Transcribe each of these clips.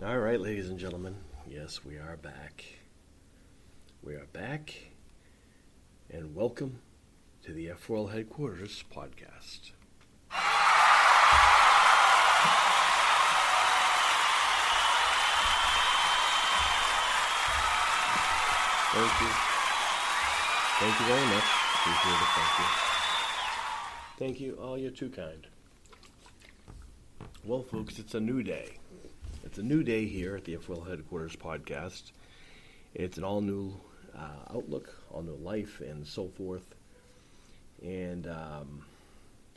All right, ladies and gentlemen. Yes, we are back. We are back, and welcome to the F4L Headquarters podcast. Thank you. Thank you very much. Appreciate it. Thank you. Thank you. Oh, you're too kind. Well, folks, it's a new day. It's a new day here at the F4L Headquarters podcast. It's an all-new outlook, all-new life, and so forth. And,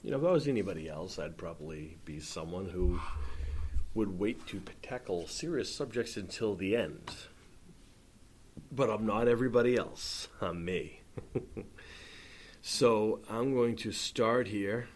if I was anybody else, I'd probably be someone who would wait to tackle serious subjects until the end. But I'm not everybody else. I'm me. So I'm going to start here.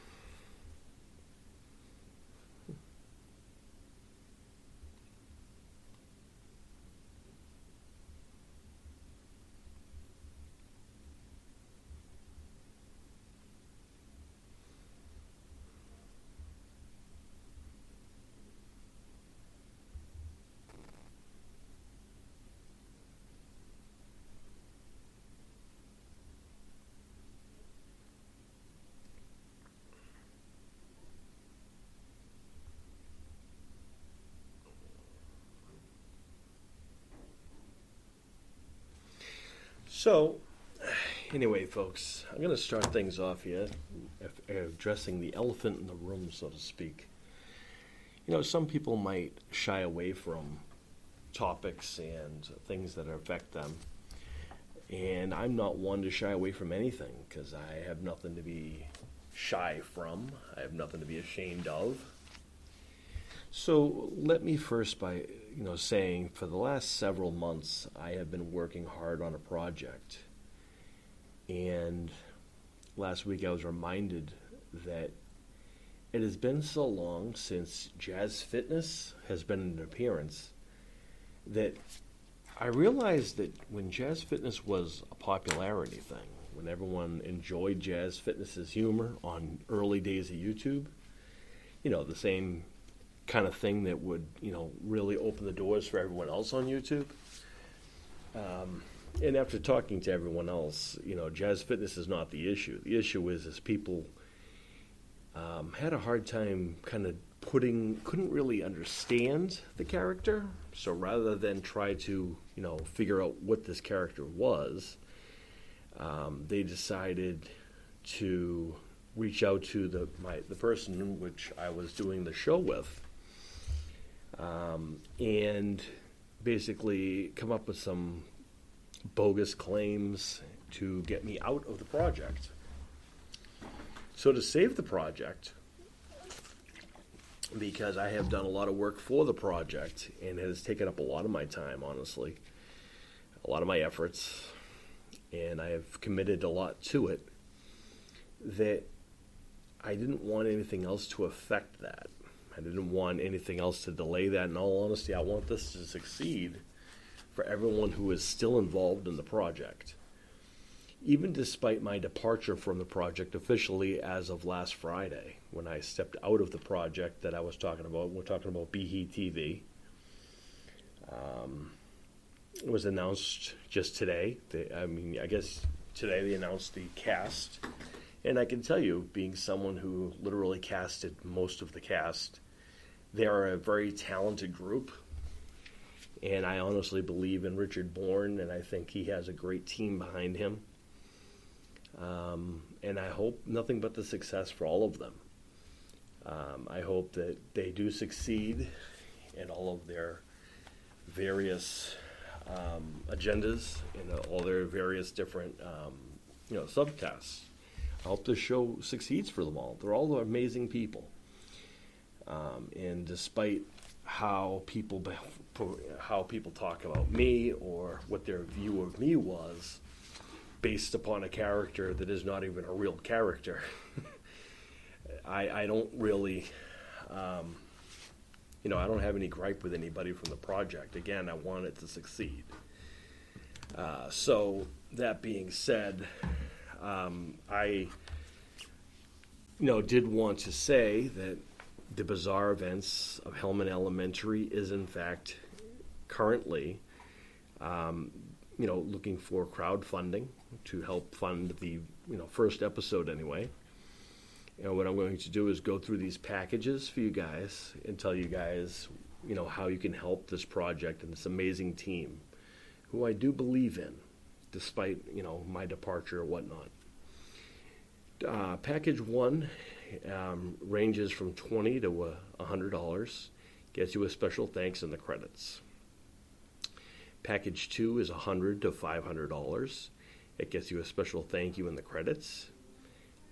So, anyway, folks, I'm going to start things off here, addressing the elephant in the room, so to speak. Some people might shy away from topics and things that affect them, and I'm not one to shy away from anything, because I have nothing to be shy from. I have nothing to be ashamed of. So, let me first by saying for the last several months, I have been working hard on a project. And last week I was reminded that it has been so long since Jazz Fitness has been in appearance that I realized that when Jazz Fitness was a popularity thing, when everyone enjoyed Jazz Fitness's humor on early days of YouTube, the same kind of thing that would, really open the doors for everyone else on YouTube. And after talking to everyone else, Jazz Fitness is not the issue. The issue is people had a hard time kind of couldn't really understand the character. So rather than try to, figure out what this character was, they decided to reach out to the person which I was doing the show with. And basically come up with some bogus claims to get me out of the project. So to save the project, because I have done a lot of work for the project and it has taken up a lot of my time, honestly, a lot of my efforts, and I have committed a lot to it, that I didn't want anything else to affect that. I didn't want anything else to delay that. In all honesty, I want this to succeed for everyone who is still involved in the project. Even despite my departure from the project officially as of last Friday, when I stepped out of the project that I was talking about, we're talking about BE TV. It was announced just today. I guess today they announced the cast. And I can tell you, being someone who literally casted most of the cast, they are a very talented group, and I honestly believe in Richard Bourne, and I think he has a great team behind him. And I hope nothing but the success for all of them. I hope that they do succeed in all of their various agendas and all their various different subtasks. I hope the show succeeds for them all. They're all amazing people. And despite how people talk about me or what their view of me was based upon a character that is not even a real character, I don't really, I don't have any gripe with anybody from the project. Again, I want it to succeed. So that being said, I did want to say that the bizarre events of Hellman Elementary is in fact currently, looking for crowdfunding to help fund the, first episode anyway. And what I'm going to do is go through these packages for you guys and tell you guys, how you can help this project and this amazing team, who I do believe in, despite, my departure or whatnot. Package 1 ranges from $20 to $100, gets you a special thanks in the credits. Package 2 is $100 to $500. It gets you a special thank you in the credits,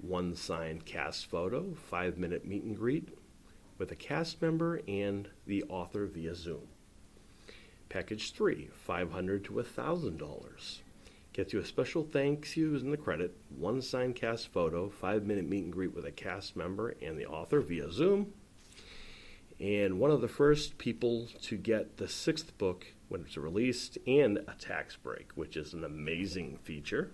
one signed cast photo, 5-minute meet and greet with a cast member and the author via Zoom. Package 3, $500 to $1,000. Gets you a special thanks you in the credit, one signed cast photo, 5-minute meet and greet with a cast member and the author via Zoom. And one of the first people to get the 6th book when it's released and a tax break, which is an amazing feature.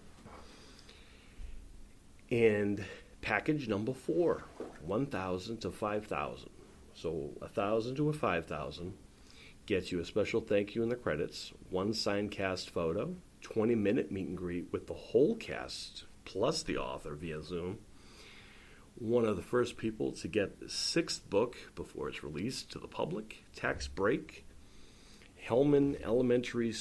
And package number 4, $1,000 to $5,000. So $1,000 to $5,000 gets you a special thank you in the credits, one signed cast photo, 20-minute meet and greet with the whole cast plus the author via Zoom. One of the first people to get the 6th book before it's released to the public, tax break, Hellman Elementary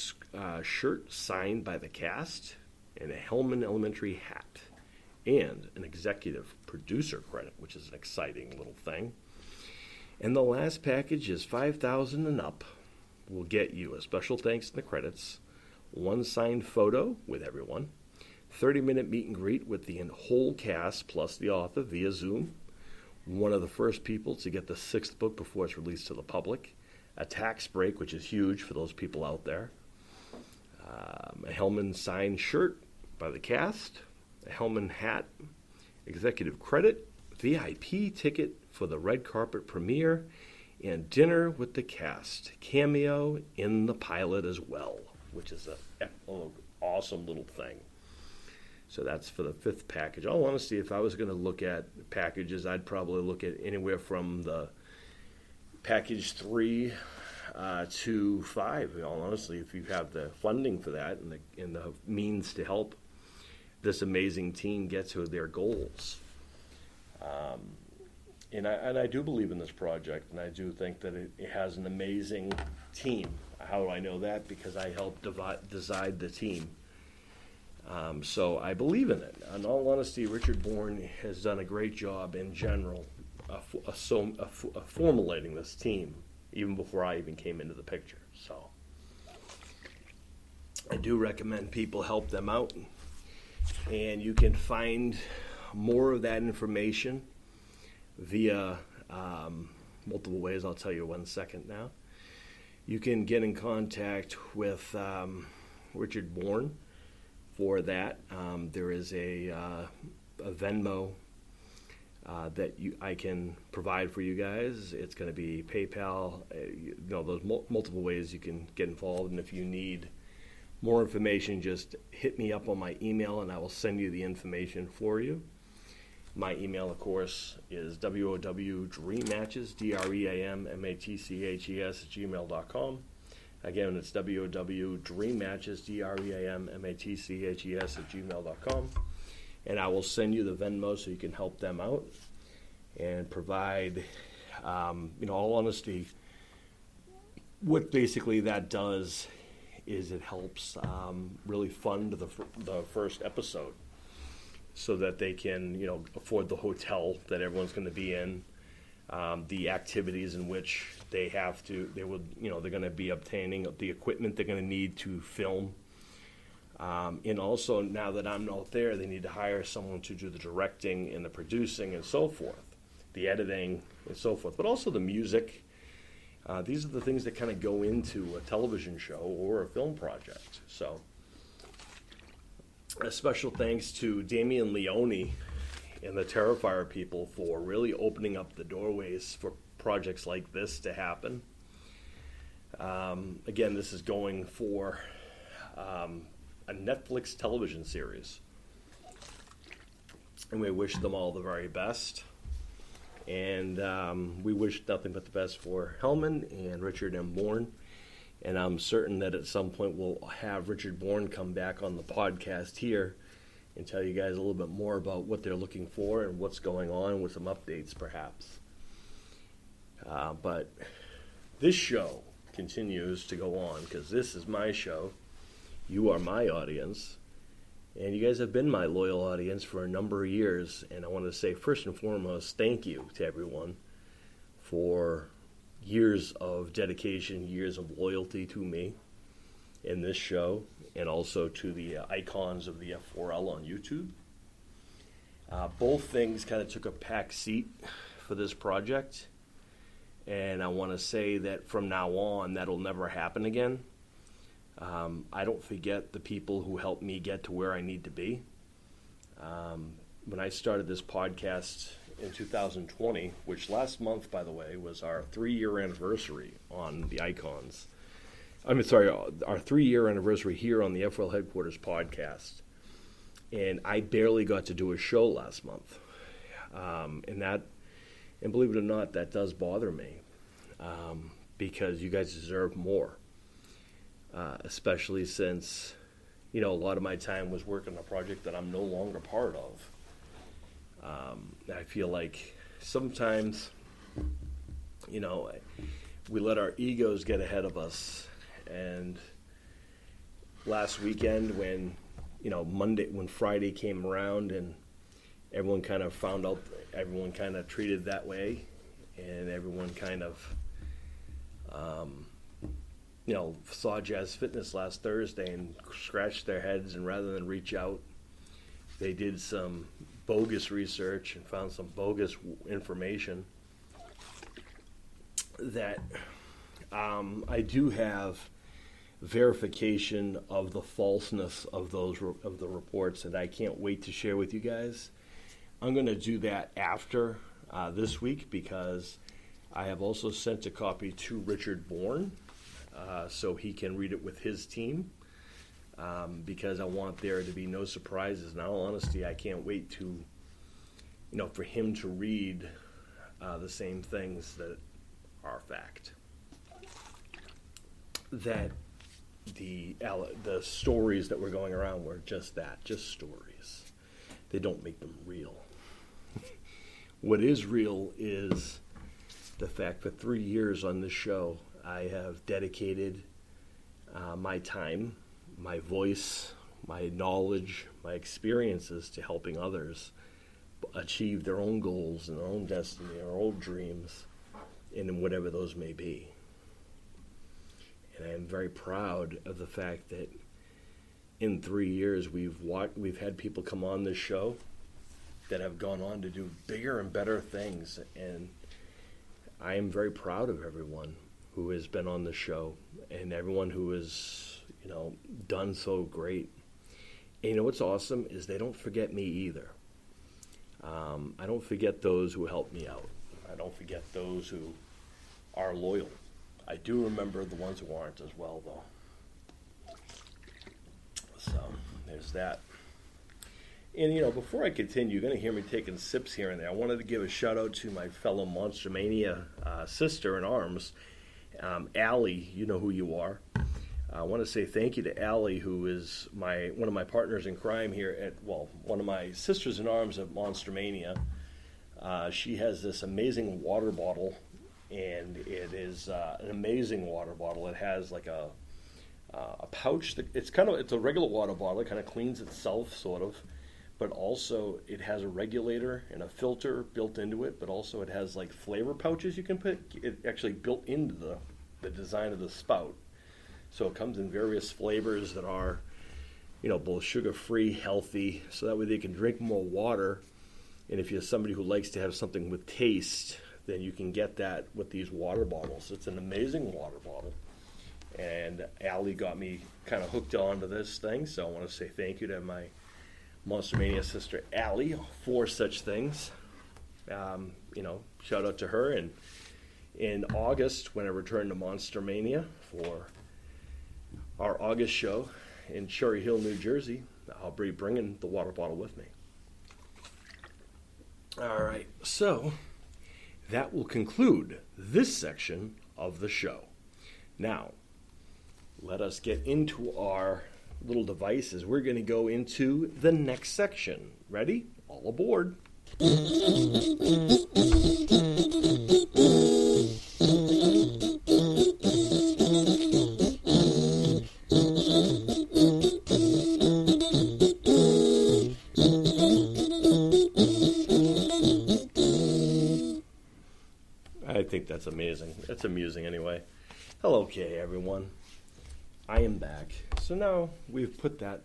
shirt signed by the cast, and a Hellman Elementary hat, and an executive producer credit, which is an exciting little thing. And the last package is $5,000 and up. Will get you a special thanks in the credits, one signed photo with everyone, 30-minute meet and greet with the whole cast plus the author via Zoom, one of the first people to get the 6th book before it's released to the public, a tax break, which is huge for those people out there, a Hellman signed shirt by the cast, a Hellman hat, executive credit, VIP ticket for the red carpet premiere, and dinner with the cast, cameo in the pilot as well, which is an awesome little thing. So that's for the 5th package. All honesty, if I was going to look at packages, I'd probably look at anywhere from the package 3 to 5. All honestly, if you have the funding for that and the means to help this amazing team get to their goals. And I do believe in this project, and I do think that it has an amazing team. How do I know that? Because I helped decide the team. So I believe in it. In all honesty, Richard Bourne has done a great job in general formulating this team, even before I even came into the picture. So I do recommend people help them out. And you can find more of that information via multiple ways. I'll tell you 1 second now. You can get in contact with Richard Bourne for that. There is a Venmo that I can provide for you guys. It's going to be PayPal. Those multiple ways you can get involved. And if you need more information, just hit me up on my email and I will send you the information for you. My email, of course, is wowdreammatches, DREAMMATCHES @gmail.com. Again, it's wowdreammatches, DREAMMATCHES @gmail.com. And I will send you the Venmo so you can help them out and provide, all honesty, what basically that does is it helps really fund the first episode so that they can, afford the hotel that everyone's going to be in, the activities in which they're going to be obtaining the equipment they're going to need to film. And also, now that I'm not there, they need to hire someone to do the directing and the producing and so forth, the editing and so forth, but also the music. These are the things that kind of go into a television show or a film project. So a special thanks to Damian Leone and the Terrifier people for really opening up the doorways for projects like this to happen. Again, this is going for a Netflix television series. And we wish them all the very best. And we wish nothing but the best for Hellman and Richard M. Bourne. And I'm certain that at some point we'll have Richard Bourne come back on the podcast here and tell you guys a little bit more about what they're looking for and what's going on with some updates, perhaps. But this show continues to go on because this is my show. You are my audience. And you guys have been my loyal audience for a number of years. And I want to say, first and foremost, thank you to everyone for years of dedication, years of loyalty to me in this show, and also to the icons of the F4L on YouTube. Both things kind of took a back seat for this project. And I want to say that from now on, that'll never happen again. I don't forget the people who helped me get to where I need to be. When I started this podcast in 2020, which last month, by the way, was our 3-year anniversary on the icons. Our 3-year anniversary here on the F4L Headquarters podcast. And I barely got to do a show last month. And believe it or not, that does bother me because you guys deserve more. Especially since, a lot of my time was working on a project that I'm no longer part of. I feel like sometimes, we let our egos get ahead of us. And last weekend when, when Friday came around and everyone kind of found out, everyone kind of treated that way, and everyone kind of, saw Jazz Fitness last Thursday and scratched their heads, and rather than reach out, they did some bogus research and found some bogus information that I do have verification of the falseness of the reports, and I can't wait to share with you guys. I'm going to do that after this week because I have also sent a copy to Richard Bourne so he can read it with his team because I want there to be no surprises. In all honesty, I can't wait to, for him to read the same things that are fact. That the stories that were going around were just that, just stories. They don't make them real. What is real is the fact that 3 years on this show, I have dedicated my time, my voice, my knowledge, my experiences to helping others achieve their own goals and their own destiny, their own dreams, and whatever those may be. And I am very proud of the fact that in 3 years we've had people come on this show that have gone on to do bigger and better things, and I am very proud of everyone who has been on the show and everyone who has, done so great. And what's awesome is they don't forget me either. I don't forget those who helped me out. I don't forget those who are loyal. I do remember the ones who aren't as well, though. So, there's that. And, before I continue, you're going to hear me taking sips here and there. I wanted to give a shout-out to my fellow Monster Mania sister in arms, Allie. You know who you are. I want to say thank you to Allie, who is one of my partners in crime here one of my sisters in arms at Monster Mania. She has this amazing water bottle, and it is an amazing water bottle. It has like a pouch. It's a regular water bottle. It kind of cleans itself, sort of. But also it has a regulator and a filter built into it, but also it has like flavor pouches you can put. It actually built into the design of the spout. So it comes in various flavors that are, both sugar-free, healthy, so that way they can drink more water. And if you're somebody who likes to have something with taste, then you can get that with these water bottles. It's an amazing water bottle. And Allie got me kind of hooked onto this thing, so I want to say thank you to my Monster Mania sister Allie for such things. Shout out to her. And in August, when I return to Monster Mania for our August show in Cherry Hill, New Jersey, I'll be bringing the water bottle with me. All right, so that will conclude this section of the show. Now, let us get into our little devices. We're going to go into the next section. Ready? All aboard. I think that's amazing. It's amusing anyway. Hello, okay, everyone. I am back. So now we've put that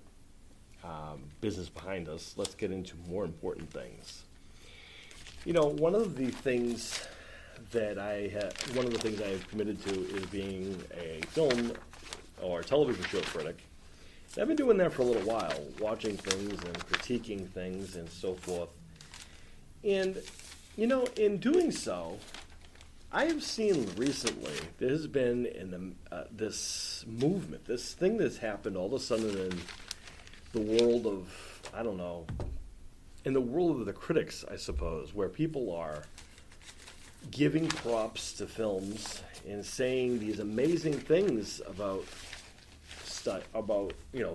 business behind us. Let's get into more important things. You know, one of the things I've committed to is being a film or television show critic. And I've been doing that for a little while, watching things and critiquing things and so forth. And, you know, in doing so, I have seen recently there has been this movement, this thing that's happened all of a sudden in the world of, I don't know, in the world of the critics, I suppose, where people are giving props to films and saying these amazing things about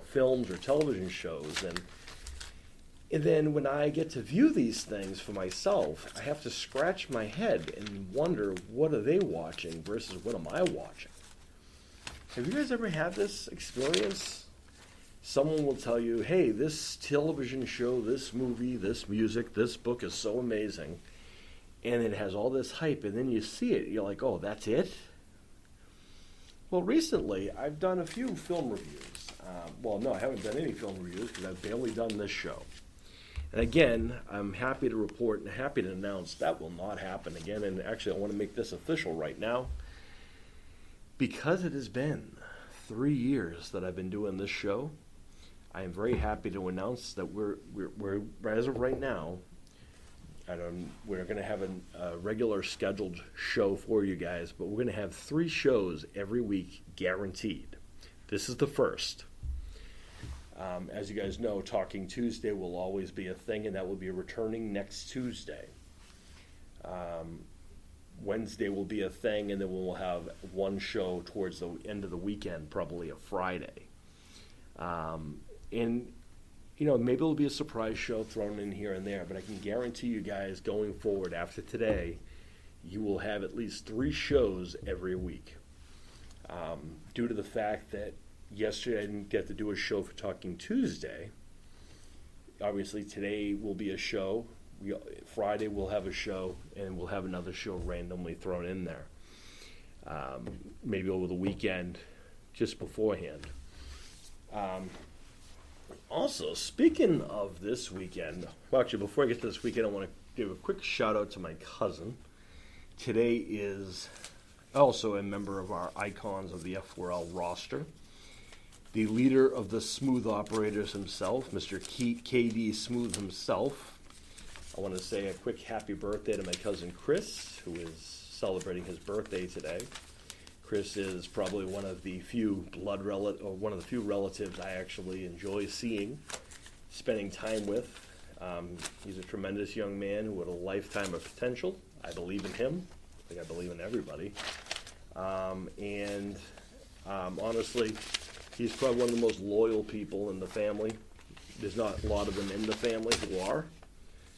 films or television shows, and then when I get to view these things for myself, I have to scratch my head and wonder, what are they watching versus what am I watching? Have you guys ever had this experience? Someone will tell you, hey, this television show, this movie, this music, this book is so amazing, and it has all this hype, and then you see it, you're like, oh, that's it? Well, recently, I've done a few film reviews. I haven't done any film reviews because I've barely done this show. And again, I'm happy to report and happy to announce that will not happen again. And actually, I want to make this official right now. Because it has been 3 years that I've been doing this show, I am very happy to announce that we're as of right now, we're going to have a regular scheduled show for you guys, but we're going to have 3 shows every week guaranteed. This is the first. As you guys know, Talking Tuesday will always be a thing, and that will be returning next Tuesday. Wednesday will be a thing, and then we'll have one show towards the end of the weekend, probably a Friday. And, you know, maybe it'll be a surprise show thrown in here and there, but I can guarantee you guys going forward after today, you will have at least 3 shows every week. Due to the fact that yesterday I didn't get to do a show for Talking Tuesday. Obviously today will be a show. Friday we'll have a show, and we'll have another show randomly thrown in there. Maybe over the weekend, just beforehand. Also, speaking of this weekend, well, actually, before I get to this weekend, I want to give a quick shout out to my cousin. Today is also a member of our Icons of the F4L roster. The leader of the Smooth Operators himself, Mr. KD Smooth himself. I want to say a quick happy birthday to my cousin Chris, who is celebrating his birthday today. Chris is probably one of the few relatives I actually enjoy seeing, spending time with. He's a tremendous young man who had a lifetime of potential. I believe in him. I think I believe in everybody. Honestly, he's probably one of the most loyal people in the family. There's not a lot of them in the family who are,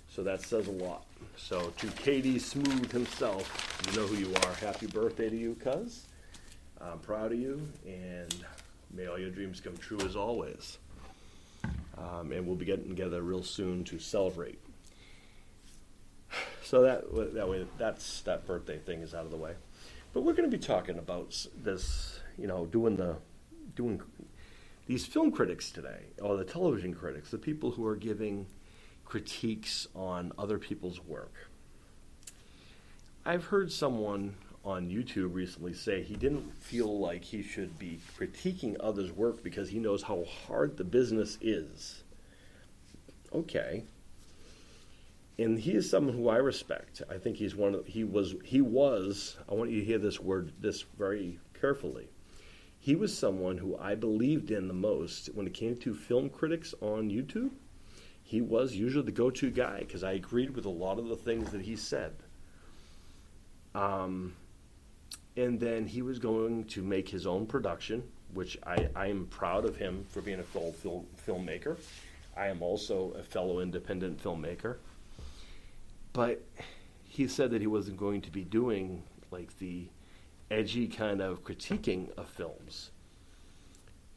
so that says a lot. So to KD Smooth himself, you know who you are. Happy birthday to you, cuz. I'm proud of you, and may all your dreams come true as always. And we'll be getting together real soon to celebrate. So that way, that birthday thing is out of the way. But we're going to be talking about this, you know, doing these film critics today, or the television critics, the people who are giving critiques on other people's work. I've heard someone on YouTube recently say he didn't feel like he should be critiquing others' work because he knows how hard the business is. Okay. And he is someone who I respect. I think he was, I want you to hear this very carefully. He was someone who I believed in the most when it came to film critics on YouTube. He was usually the go-to guy because I agreed with a lot of the things that he said. And then he was going to make his own production, which I am proud of him for being a filmmaker. I am also a fellow independent filmmaker. But he said that he wasn't going to be doing like the edgy kind of critiquing of films.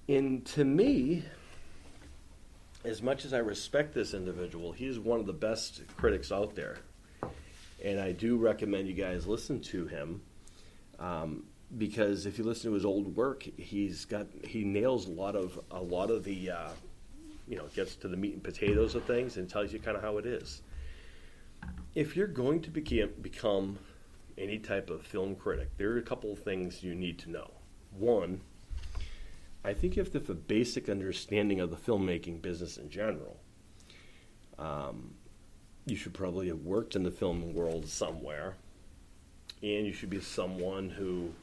And to me, as much as I respect this individual, he's one of the best critics out there. And I do recommend you guys listen to him. Because if you listen to his old work, he nails a lot of the gets to the meat and potatoes of things and tells you kind of how it is. If you're going to become any type of film critic, there are a couple of things you need to know. One, I think you have to have a basic understanding of the filmmaking business in general. You should probably have worked in the film world somewhere. And you should be someone who,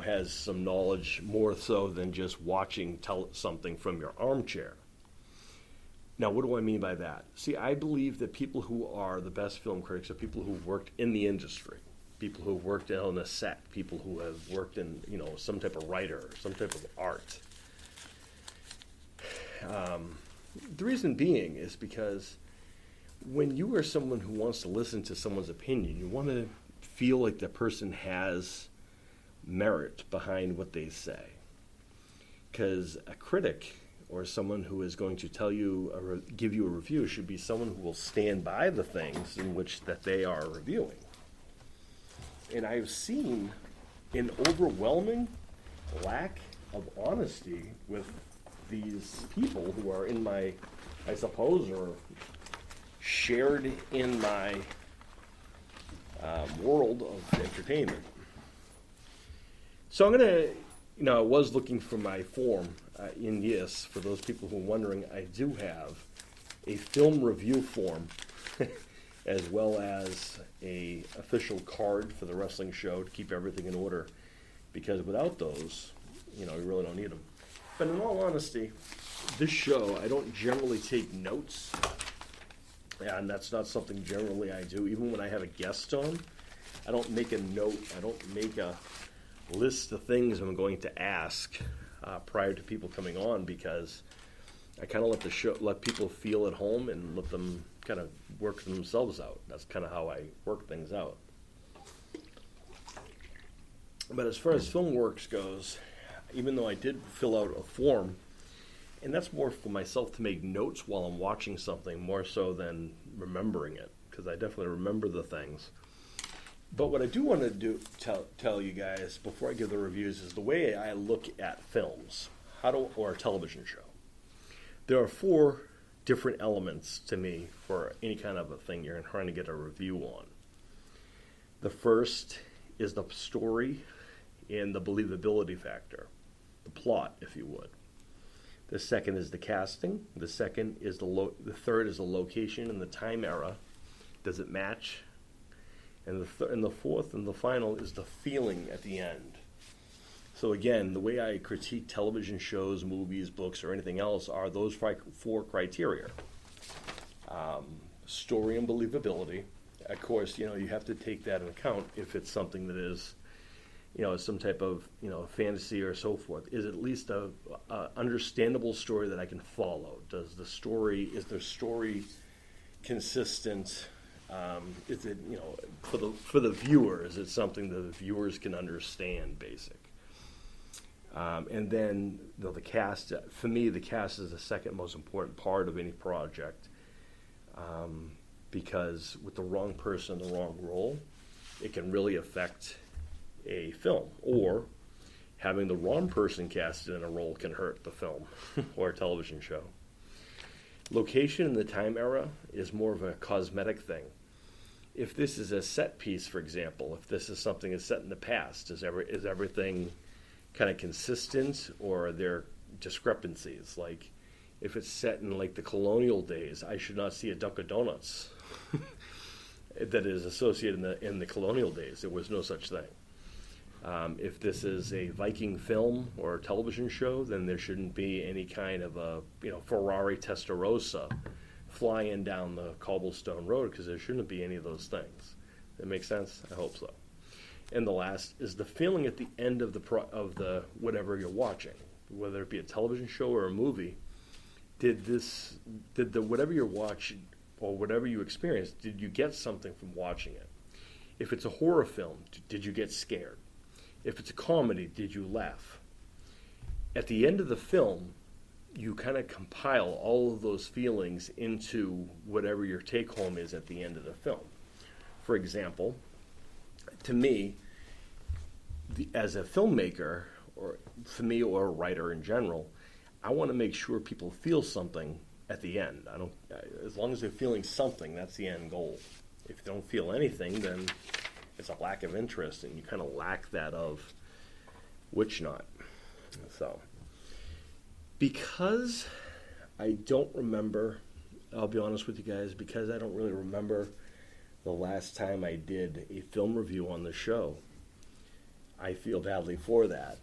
has some knowledge more so than just watching something from your armchair. Now, what do I mean by that? See, I believe that people who are the best film critics are people who've worked in the industry, people who've worked on a set, people who have worked in, some type of writer, some type of art. The reason being is because when you are someone who wants to listen to someone's opinion, you want to feel like the person has merit behind what they say. Because a critic or someone who is going to tell you, give you a review, should be someone who will stand by the things in which that they are reviewing. And I've seen an overwhelming lack of honesty with these people who are in my, I suppose, or shared in my world of entertainment. So I'm going to, I was looking for my form in yes, for those people who are wondering, I do have a film review form as well as a official card for the wrestling show to keep everything in order, because without those, you really don't need them. But in all honesty, this show, I don't generally take notes. And that's not something generally I do. Even when I have a guest on, I don't make a note. I don't make a list of things I'm going to ask prior to people coming on, because I kind of let people feel at home and let them kind of work themselves out. That's kind of how I work things out. But as far as film works goes, even though I did fill out a form, and that's more for myself to make notes while I'm watching something more so than remembering it, because I definitely remember the things. But what I do want to tell you guys before I give the reviews is the way I look at films, or a television show. There are 4 different elements to me for any kind of a thing you're trying to get a review on. The first is the story and the believability factor, the plot, if you would. The second is the casting. The second is the third is the location and the time era. Does it match? And the fourth and the final is the feeling at the end. So again, the way I critique television shows, movies, books, or anything else are those 4 criteria. Story and believability. Of course, you have to take that into account if it's something that is, some type of, fantasy or so forth. Is it at least a understandable story that I can follow? Is the story consistent? Is it, for the viewer, is it something that the viewers can understand, basic? And then the cast, for me, the cast is the second most important part of any project, because with the wrong person in the wrong role, it can really affect a film, or having the wrong person casted in a role can hurt the film or a television show. Location in the time era is more of a cosmetic thing. If this is a set piece, for example, if this is something that's set in the past, is everything kind of consistent, or are there discrepancies? Like, if it's set in like the colonial days, I should not see a Dunkin' Donuts that is associated in the colonial days. There was no such thing. If this is a Viking film or a television show, then there shouldn't be any kind of a Ferrari Testarossa flying down the cobblestone road, because there shouldn't be any of those things. That makes sense? I hope so. And the last is the feeling at the end of the whatever you're watching, whether it be a television show or a movie. Did the whatever you're watching or whatever you experienced, did you get something from watching it? If it's a horror film, did you get scared? If it's a comedy, did you laugh? At the end of the film, you kind of compile all of those feelings into whatever your take-home is at the end of the film. For example, to me, as a filmmaker, or for me, or a writer in general, I want to make sure people feel something at the end. As long as they're feeling something, that's the end goal. If they don't feel anything, then it's a lack of interest, and you kind of lack that of Witch Knot. So, because I don't remember, I'll be honest with you guys, because I don't really remember the last time I did a film review on the show, I feel badly for that.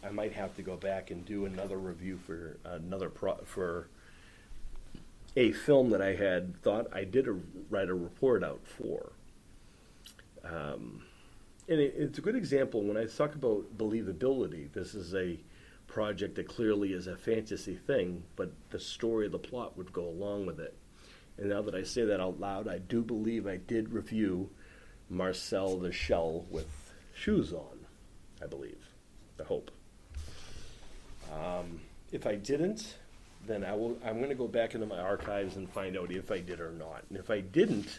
I might have to go back and do another review for for a film that I had thought I did write a report out for. And it's a good example when I talk about believability. This is a project that clearly is a fantasy thing, but the story of the plot would go along with it. And now that I say that out loud, I do believe I did review Marcel the Shell with Shoes On, I believe. I hope. If I didn't, then I'm going to go back into my archives and find out if I did or not. And if I didn't,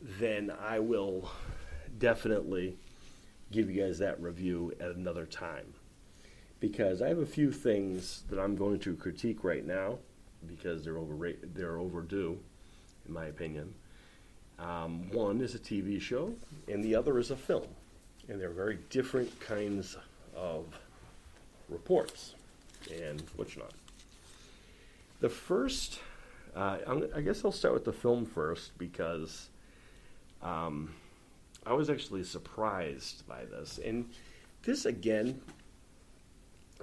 then I will definitely give you guys that review at another time. Because I have a few things that I'm going to critique right now, because they're overdue, in my opinion. One is a TV show, and the other is a film. And they're very different kinds of reports and Witch Knot. The first, I guess I'll start with the film first, because I was actually surprised by this. And this, again,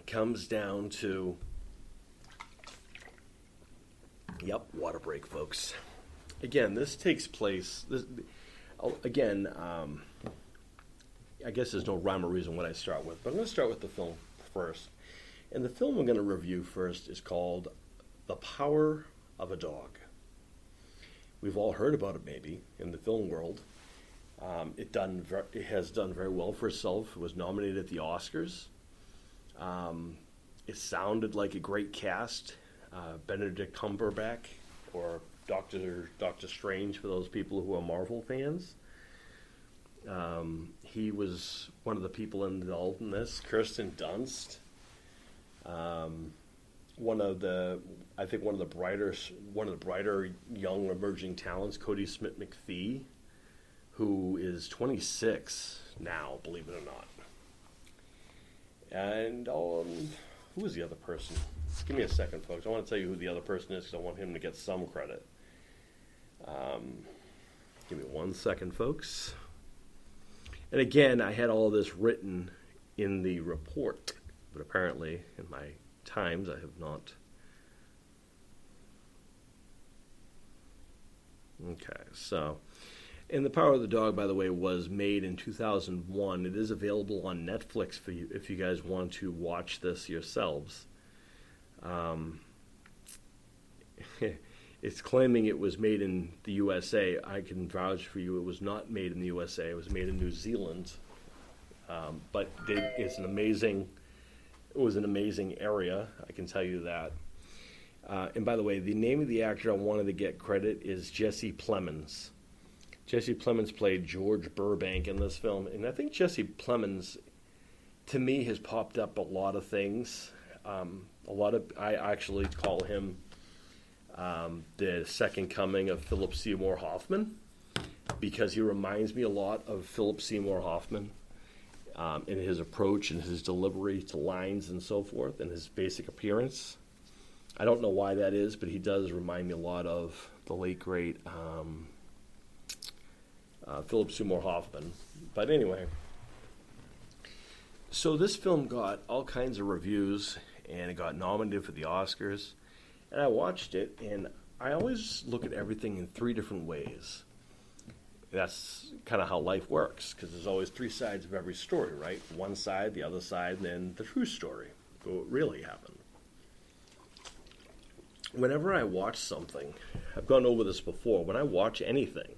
comes down to, water break, folks. Again, this takes place, I guess there's no rhyme or reason what I start with, but I'm going to start with the film first. And the film I'm going to review first is called The Power of a Dog. We've all heard about it, maybe, in the film world. It has done very well for itself. It was nominated at the Oscars. It sounded like a great cast. Benedict Cumberbatch, or Doctor Strange for those people who are Marvel fans. He was one of the people involved in this. Kirsten Dunst. One of the brighter young emerging talents, Cody Smith-McPhee, who is 26 now, believe it or not. And who is the other person? Give me a second, folks. I want to tell you who the other person is, because I want him to get some credit. Give me 1 second, folks. And again, I had all of this written in the report, but apparently in my times I have not. Okay, so, and The Power of the Dog, by the way, was made in 2001. It is available on Netflix for you if you guys want to watch this yourselves. It's claiming it was made in the USA. I can vouch for you, it was not made in the USA. It was made in New Zealand. But it was an amazing area, I can tell you that. And by the way, the name of the actor I wanted to get credit is Jesse Plemons. Jesse Plemons played George Burbank in this film. And I think Jesse Plemons, to me, has popped up a lot of things. I actually call him the second coming of Philip Seymour Hoffman, because he reminds me a lot of Philip Seymour Hoffman in his approach and his delivery to lines and so forth, and his basic appearance. I don't know why that is, but he does remind me a lot of the late, great Philip Seymour Hoffman. But anyway, so this film got all kinds of reviews, and it got nominated for the Oscars. And I watched it, and I always look at everything in three different ways. That's kind of how life works, because there's always three sides of every story, right? One side, the other side, and then the true story, what really happened. Whenever I watch something, I've gone over this before, when I watch anything,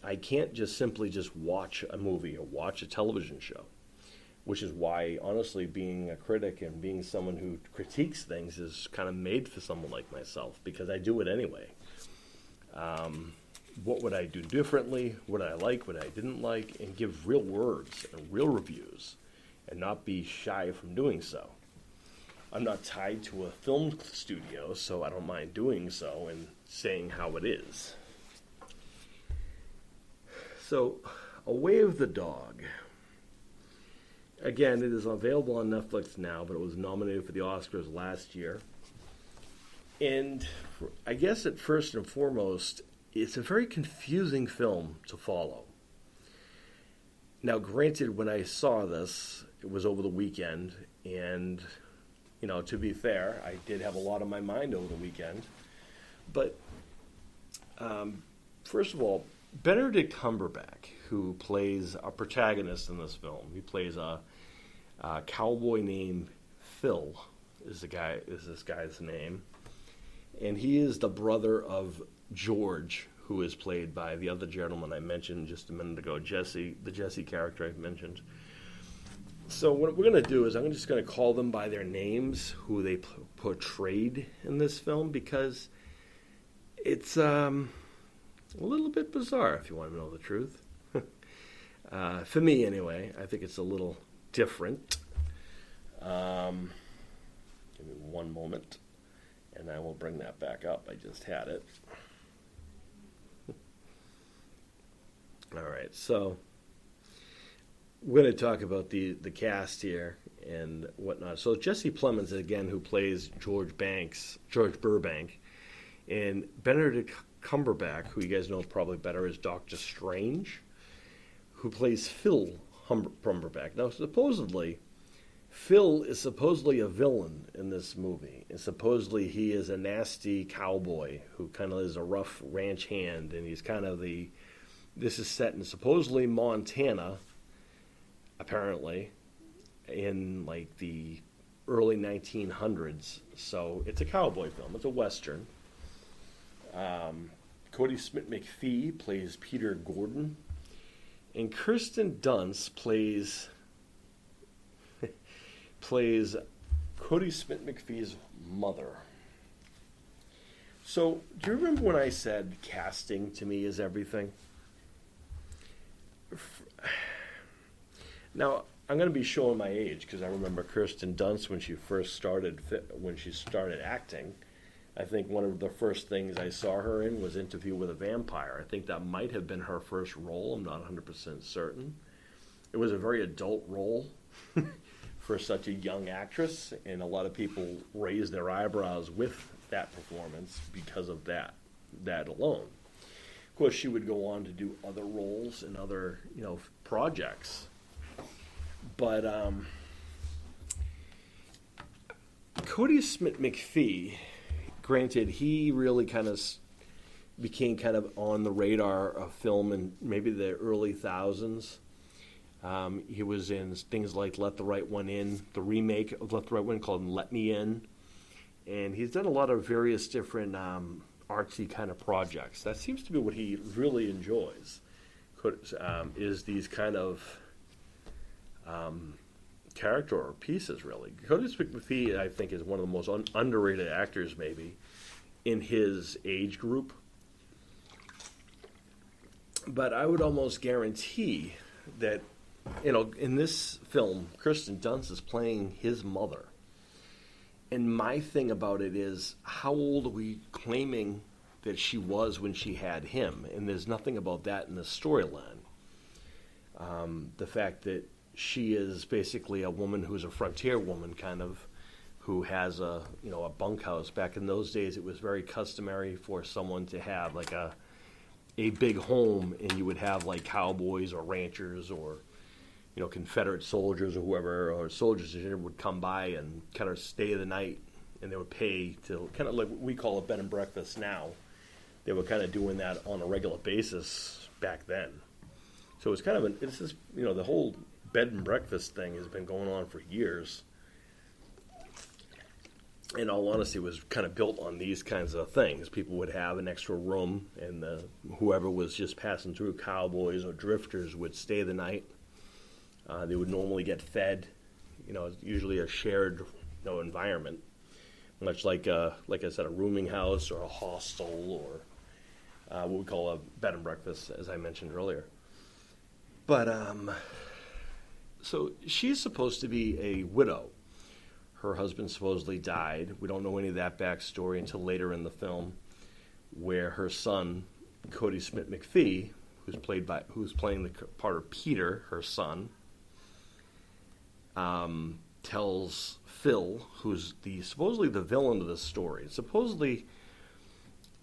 I can't just simply just watch a movie or watch a television show, which is why, honestly, being a critic and being someone who critiques things is kind of made for someone like myself, because I do it anyway. What would I do differently? What I like, what I didn't like, and give real words and real reviews, and not be shy from doing so. I'm not tied to a film studio, so I don't mind doing so and saying how it is. So, A Way of the Dog. Again, it is available on Netflix now, but it was nominated for the Oscars last year. And I guess at first and foremost, it's a very confusing film to follow. Now, granted, when I saw this, it was over the weekend, and, to be fair, I did have a lot on my mind over the weekend. But, first of all, Benedict Cumberbatch, who plays a protagonist in this film, he plays a cowboy named Phil, is this guy's name. And he is the brother of George, who is played by the other gentleman I mentioned just a minute ago, Jesse, the Jesse character I mentioned. So what we're going to do is I'm just going to call them by their names, who they portrayed in this film, because it's a little bit bizarre, if you want to know the truth. For me, anyway, I think it's a little different. Give me one moment, and I will bring that back up. I just had it. All right, so we're going to talk about the cast here and whatnot. So Jesse Plemons, again, who plays George Burbank, and Benedict Cumberbatch, who you guys know probably better as Doctor Strange, who plays Phil Cumberbatch. Now, Phil is supposedly a villain in this movie, and supposedly he is a nasty cowboy who kind of is a rough ranch hand, and he's kind of this is set in supposedly Montana, apparently, in like the early 1900s. So it's a cowboy film. It's a Western. Cody Smith-McPhee plays Peter Gordon. And Kirsten Dunst plays Cody Smith-McPhee's mother. So, do you remember when I said casting to me is everything? Now, I'm going to be showing my age because I remember Kirsten Dunst when she started acting. I think one of the first things I saw her in was Interview with a Vampire. I think that might have been her first role. I'm not 100% certain. It was a very adult role for such a young actress, and a lot of people raised their eyebrows with that performance because of that alone. Of course, she would go on to do other roles in other, projects. But Cody Smith-McPhee, granted, he really kind of became kind of on the radar of film in maybe the early thousands. He was in things like Let the Right One In, the remake of Let the Right One called Let Me In. And he's done a lot of various different artsy kind of projects. That seems to be what he really enjoys, is these kind of character pieces, really. Cody Smith-McPhee, I think, is one of the most underrated actors, maybe, in his age group. But I would almost guarantee that, in this film, Kirsten Dunst is playing his mother. And my thing about it is, how old are we claiming that she was when she had him? And there's nothing about that in the storyline. The fact that she is basically a woman who's a frontier woman, kind of, who has a bunkhouse. Back in those days, it was very customary for someone to have like a big home, and you would have like cowboys or ranchers or Confederate soldiers or whoever, or soldiers would come by and kind of stay the night, and they would pay to kind of like what we call a bed and breakfast now. They were kind of doing that on a regular basis back then. So it's kind of it's this, the whole bed and breakfast thing has been going on for years. In all honesty, it was kind of built on these kinds of things. People would have an extra room, and whoever was just passing through, cowboys or drifters, would stay the night. They would normally get fed. Usually a shared environment, much like I said, a rooming house or a hostel or what we call a bed and breakfast, as I mentioned earlier. But so she's supposed to be a widow. Her husband supposedly died. We don't know any of that backstory until later in the film, where her son, Cody Smith McPhee, who's playing the part of Peter, her son, tells Phil, who's supposedly the villain of this story. Supposedly,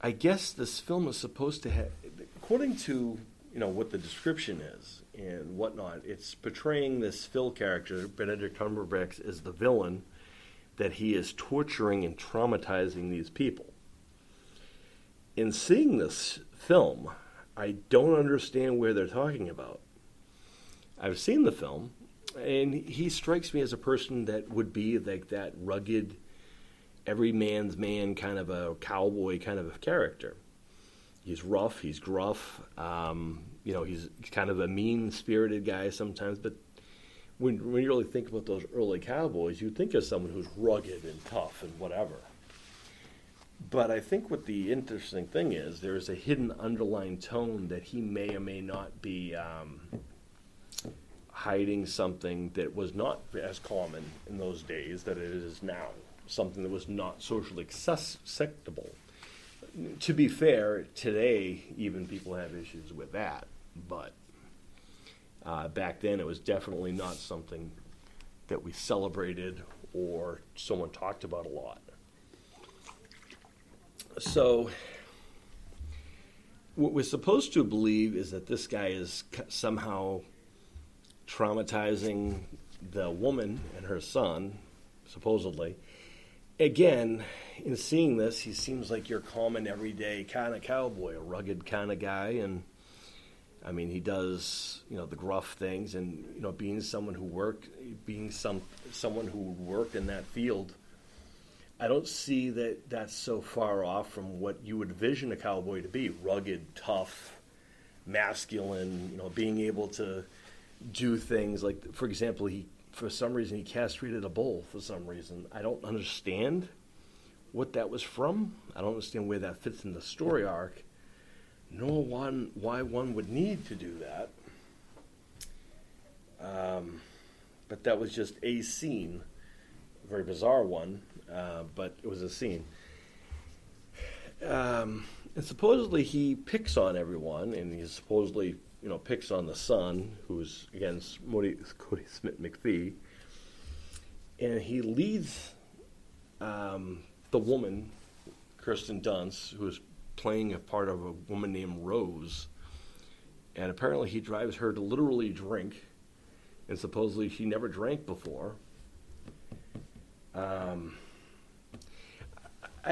I guess this film is supposed to have, according to what the description is and whatnot, it's portraying this Phil character, Benedict Cumberbatch, as the villain, that he is torturing and traumatizing these people. In seeing this film, I don't understand where they're talking about. I've seen the film, and he strikes me as a person that would be like that rugged, every man's man kind of a cowboy kind of a character. He's rough, he's gruff, he's kind of a mean-spirited guy sometimes, but when you really think about those early cowboys, you think of someone who's rugged and tough and whatever. But I think what the interesting thing is, there's a hidden underlying tone that he may or may not be hiding something that was not as common in those days that it is now, something that was not socially acceptable. To be fair, today even people have issues with that, but back then it was definitely not something that we celebrated or someone talked about a lot. So what we're supposed to believe is that this guy is somehow traumatizing the woman and her son, supposedly. Again, in seeing this, he seems like your common, everyday kind of cowboy, a rugged kind of guy, and I mean, he does, the gruff things, and being someone who worked in that field. I don't see that that's so far off from what you would envision a cowboy to be: rugged, tough, masculine. Being able to do things like, for example, for some reason he castrated a bull. For some reason, I don't understand what that was from. I don't understand where that fits in the story arc. Nor why one would need to do that. But that was just a scene, a very bizarre one, but it was a scene. And supposedly he picks on everyone, and he supposedly, picks on the son, who's, again, Cody Smith McPhee, and he leads the woman, Kirsten Dunst, who is playing a part of a woman named Rose, and apparently he drives her to literally drink, and supposedly she never drank before. I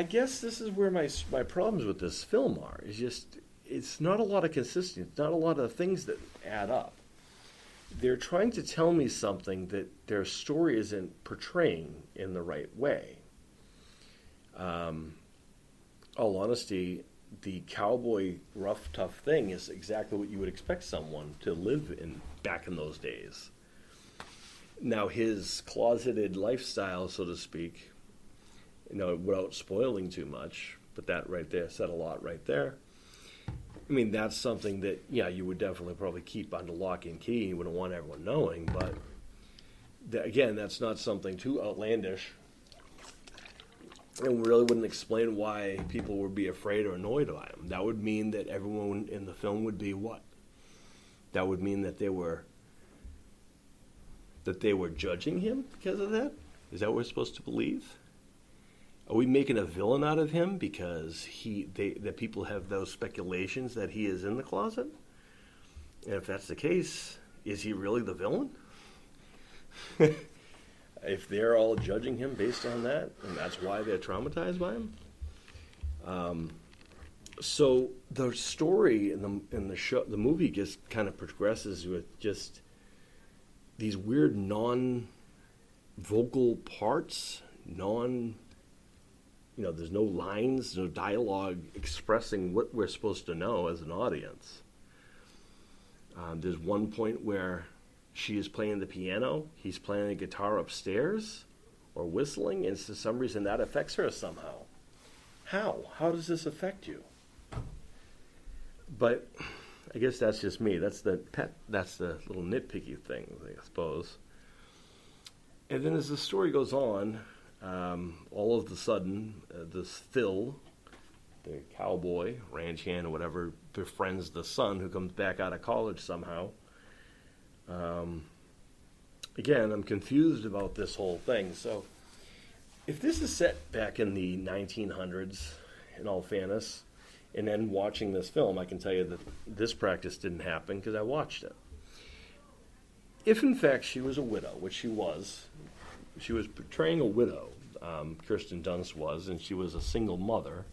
guess this is where my problems with this film are. It's not a lot of consistency. It's not a lot of things that add up. They're trying to tell me something that their story isn't portraying in the right way. All honesty, the cowboy rough, tough thing is exactly what you would expect someone to live in back in those days. Now, his closeted lifestyle, so to speak, without spoiling too much, but that right there said a lot right there. I mean, that's something that, you would definitely probably keep under lock and key. You wouldn't want everyone knowing, but again, that's not something too outlandish. And really wouldn't explain why people would be afraid or annoyed by him. That would mean that everyone in the film would be what? That would mean that they were judging him because of that? Is that what we're supposed to believe? Are we making a villain out of him because that people have those speculations that he is in the closet? And if that's the case, is he really the villain? If they're all judging him based on that, and that's why they're traumatized by him, So the story in the show, the movie, just kind of progresses with just these weird non-vocal parts, there's no lines, no dialogue expressing what we're supposed to know as an audience. There's one point where she is playing the piano, he's playing the guitar upstairs, or whistling, and for some reason that affects her somehow. How? How does this affect you? But I guess that's just me. That's the little nitpicky thing, I suppose. And then as the story goes on, all of a sudden, this Phil, the cowboy, ranch hand, or whatever, befriends the son who comes back out of college somehow. Again, I'm confused about this whole thing. So, if this is set back in the 1900s, in all fairness, and then watching this film, I can tell you that this practice didn't happen because I watched it. If, in fact, she was a widow, which she was portraying a widow, Kirsten Dunst was, and she was a single mother.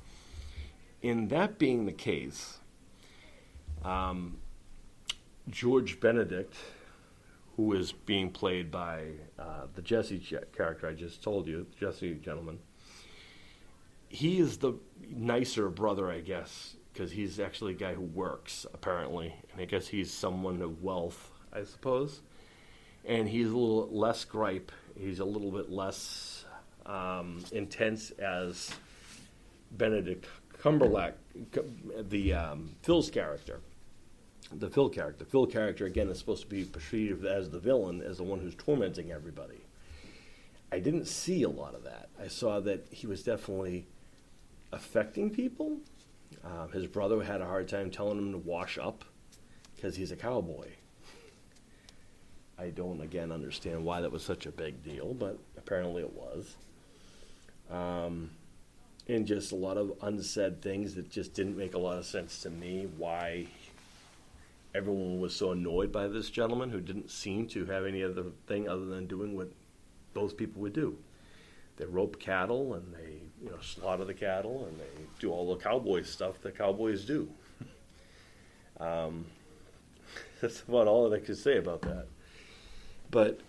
In that being the case, George Benedict, who is being played by the Jesse character I just told you, the Jesse gentleman, he is the nicer brother, I guess, because he's actually a guy who works, apparently, and I guess he's someone of wealth, I suppose, and he's a little less gripe, he's a little bit less intense as Benedict Cumberbatch, the Phil's character. The Phil character. Phil character, again, is supposed to be perceived as the villain, as the one who's tormenting everybody. I didn't see a lot of that. I saw that he was definitely affecting people. His brother had a hard time telling him to wash up because he's a cowboy. I don't, again, understand why that was such a big deal, but apparently it was. And just a lot of unsaid things that just didn't make a lot of sense to me, why everyone was so annoyed by this gentleman who didn't seem to have any other thing other than doing what those people would do. They rope cattle and they slaughter the cattle and they do all the cowboy stuff that cowboys do. That's about all that I could say about that. But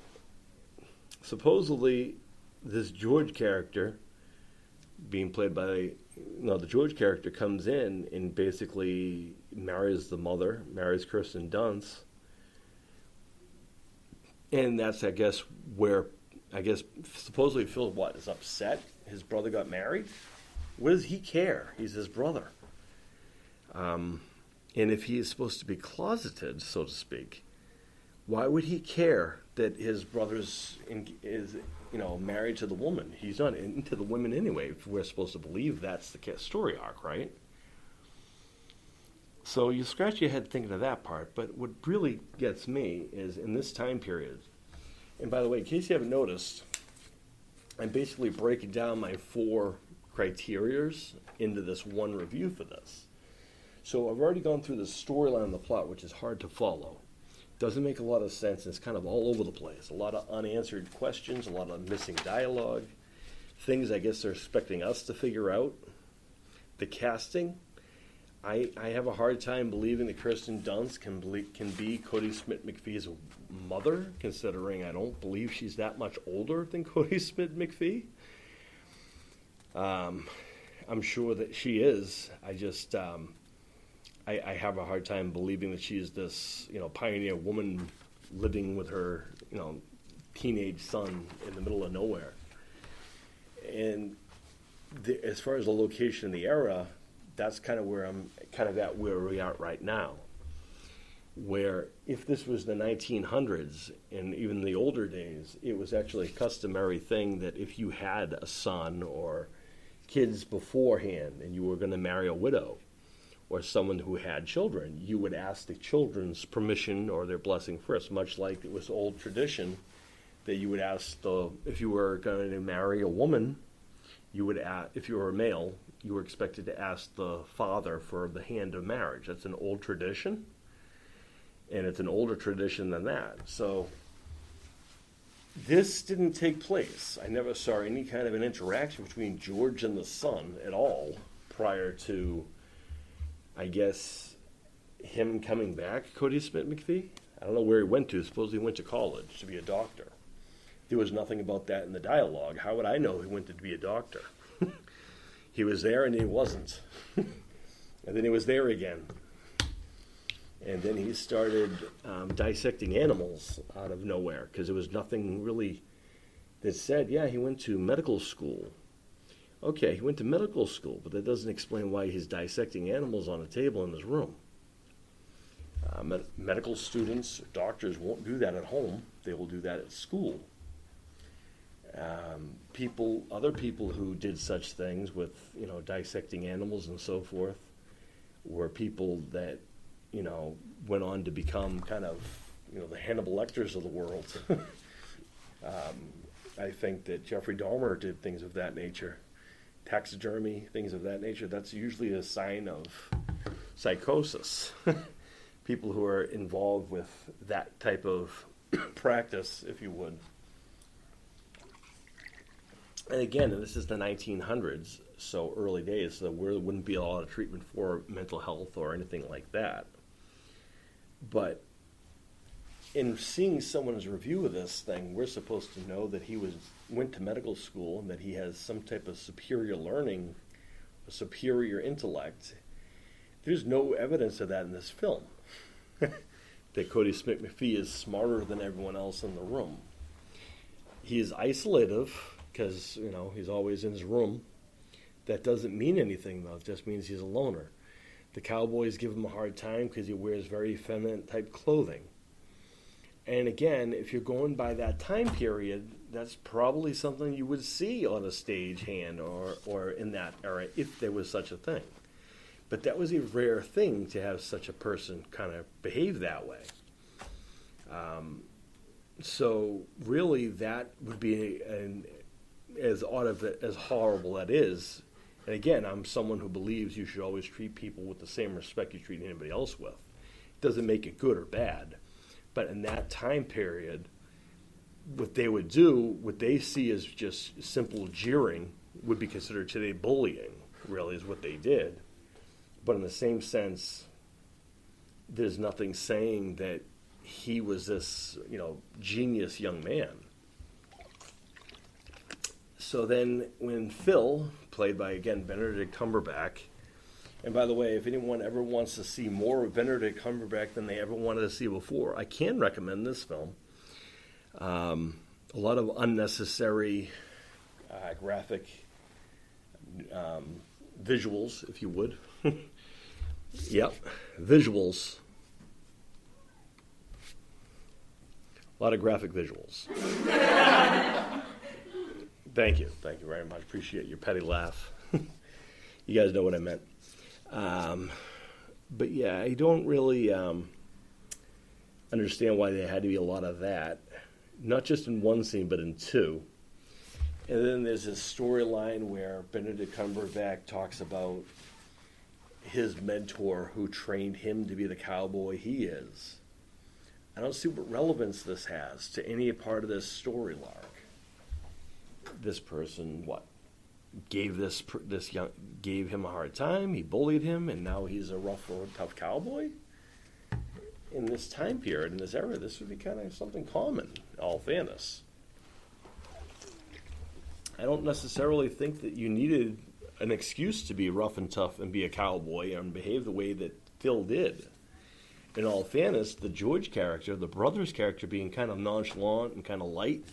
supposedly this George character being played by the George character comes in and basically marries the mother, marries Kirsten Dunst. And that's, supposedly Phil, is upset? His brother got married? What does he care? He's his brother. And if he is supposed to be closeted, so to speak, why would he care that his brother's is married to the woman? He's not into the women anyway, if we're supposed to believe that's the story arc, right? So you scratch your head thinking of that part, but what really gets me is in this time period, and by the way, in case you haven't noticed, I'm basically breaking down my 4 criterias into this one review for this. So I've already gone through the storyline and the plot, which is hard to follow. Doesn't make a lot of sense. It's kind of all over the place. A lot of unanswered questions, a lot of missing dialogue, things I guess they're expecting us to figure out. The casting, I have a hard time believing that Kirsten Dunst can be Cody Smith-McPhee's mother, considering I don't believe she's that much older than Cody Smith-McPhee. I'm sure that she is. I just... I have a hard time believing that she's this, pioneer woman living with her, teenage son in the middle of nowhere. And as far as the location and the era, that's kind of where I'm kind of at where we are right now. Where if this was the 1900s and even the older days, it was actually a customary thing that if you had a son or kids beforehand and you were going to marry a widow, or someone who had children, you would ask the children's permission or their blessing first, much like it was old tradition that you would ask if you were going to marry a woman, you would if you were a male, you were expected to ask the father for the hand of marriage. That's an old tradition, and it's an older tradition than that. So this didn't take place. I never saw any kind of an interaction between George and the son at all prior to I guess him coming back, Cody Smith McPhee, I don't know where he went to. Supposedly he went to college to be a doctor. There was nothing about that in the dialogue. How would I know he went to be a doctor? He was there and he wasn't. And then he was there again. And then he started dissecting animals out of nowhere because there was nothing really that said, yeah, he went to medical school. Okay, he went to medical school, but that doesn't explain why he's dissecting animals on a table in his room. Medical students, doctors won't do that at home. They will do that at school. Other people who did such things with, dissecting animals and so forth were people that, went on to become kind of, the Hannibal Lecters of the world. I think that Jeffrey Dahmer did things of that nature. Taxidermy, things of that nature. That's usually a sign of psychosis. People who are involved with that type of practice, if you would. And again, this is the 1900s, so early days, so there wouldn't be a lot of treatment for mental health or anything like that. But in seeing someone's review of this thing, we're supposed to know that he went to medical school and that he has some type of superior learning, a superior intellect. There's no evidence of that in this film. That Cody Smith McPhee is smarter than everyone else in the room. He is isolative because, he's always in his room. That doesn't mean anything, though. It just means he's a loner. The cowboys give him a hard time because he wears very feminine type clothing. And again, if you're going by that time period, that's probably something you would see on a stagehand or in that era if there was such a thing. But that was a rare thing to have such a person kind of behave that way. So really that would be as horrible that is. And again, I'm someone who believes you should always treat people with the same respect you treat anybody else with. It doesn't make it good or bad. But in that time period, what they would do, what they see as just simple jeering, would be considered today bullying, really, is what they did. But in the same sense, there's nothing saying that he was this, genius young man. So then when Phil, played by, again, Benedict Cumberbatch, and by the way, if anyone ever wants to see more of Benedict Cumberbatch than they ever wanted to see before, I can recommend this film. A lot of unnecessary graphic visuals, if you would. Yep, visuals. A lot of graphic visuals. Thank you very much. Appreciate your petty laugh. You guys know what I meant. But yeah, I don't really understand why there had to be a lot of that. Not just in one scene, but in two. And then there's this storyline where Benedict Cumberbatch talks about his mentor who trained him to be the cowboy he is. I don't see what relevance this has to any part of this story arc. This person, gave him a hard time, he bullied him, and now he's a rough or tough cowboy? In this time period, in this era, this would be kind of something common, in all fairness. I don't necessarily think that you needed an excuse to be rough and tough and be a cowboy and behave the way that Phil did. In all fairness, the George character, the brother's character, being kind of nonchalant and kind of light,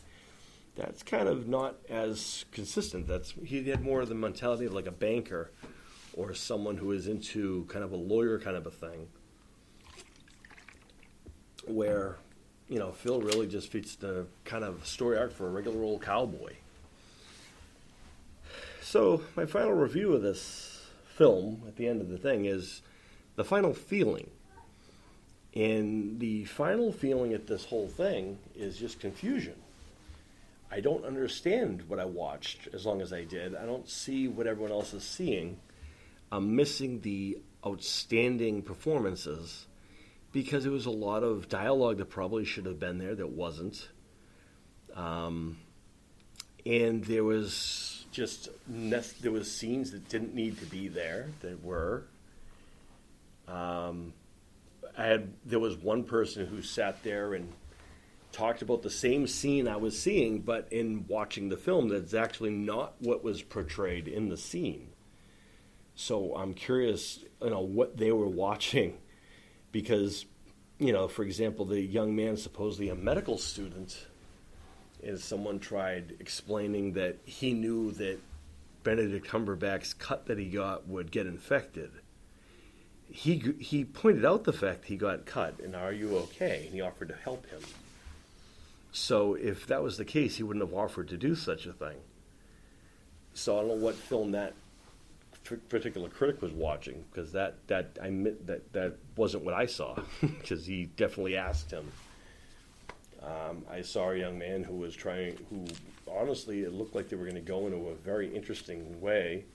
that's kind of not as consistent. He had more of the mentality of like a banker or someone who is into kind of a lawyer kind of a thing, where, Phil really just fits the kind of story arc for a regular old cowboy. So my final review of this film at the end of the thing is the final feeling. And the final feeling at this whole thing is just confusion. I don't understand what I watched as long as I did. I don't see what everyone else is seeing. I'm missing the outstanding performances because there was a lot of dialogue that probably should have been there that wasn't. And there was scenes that didn't need to be there that were. There was one person who sat there and talked about the same scene I was seeing, but in watching the film, that's actually not what was portrayed in the scene. So I'm curious, what they were watching, because, for example, the young man, supposedly a medical student, and someone tried explaining that he knew that Benedict Cumberbatch's cut that he got would get infected. He pointed out the fact he got cut, and are you okay? And he offered to help him. So if that was the case, he wouldn't have offered to do such a thing. So I don't know what film that particular critic was watching, because that wasn't what I saw, because he definitely asked him. I saw a young man who honestly, it looked like they were going to go into a very interesting way,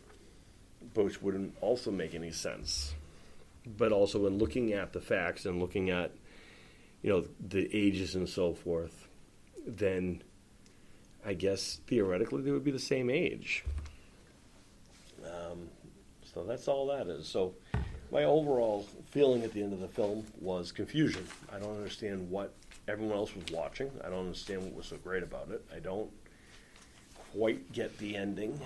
which wouldn't also make any sense. But also in looking at the facts and looking at, the ages and so forth, then I guess theoretically they would be the same age. So that's all that is. So my overall feeling at the end of the film was confusion. I don't understand what everyone else was watching. I don't understand what was so great about it. I don't quite get the ending.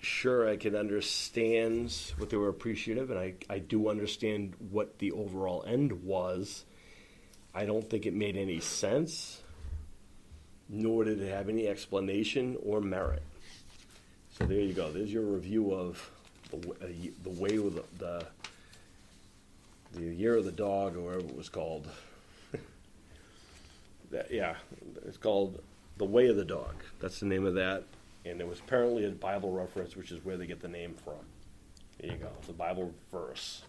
Sure, I can understand what they were appreciative, and I do understand what the overall end was. I don't think it made any sense, nor did it have any explanation or merit. So there you go. There's your review of the way with the Year of the Dog, or whatever it was called. It's called The Way of the Dog. That's the name of that. And it was apparently a Bible reference, which is where they get the name from. There you go. It's a Bible verse.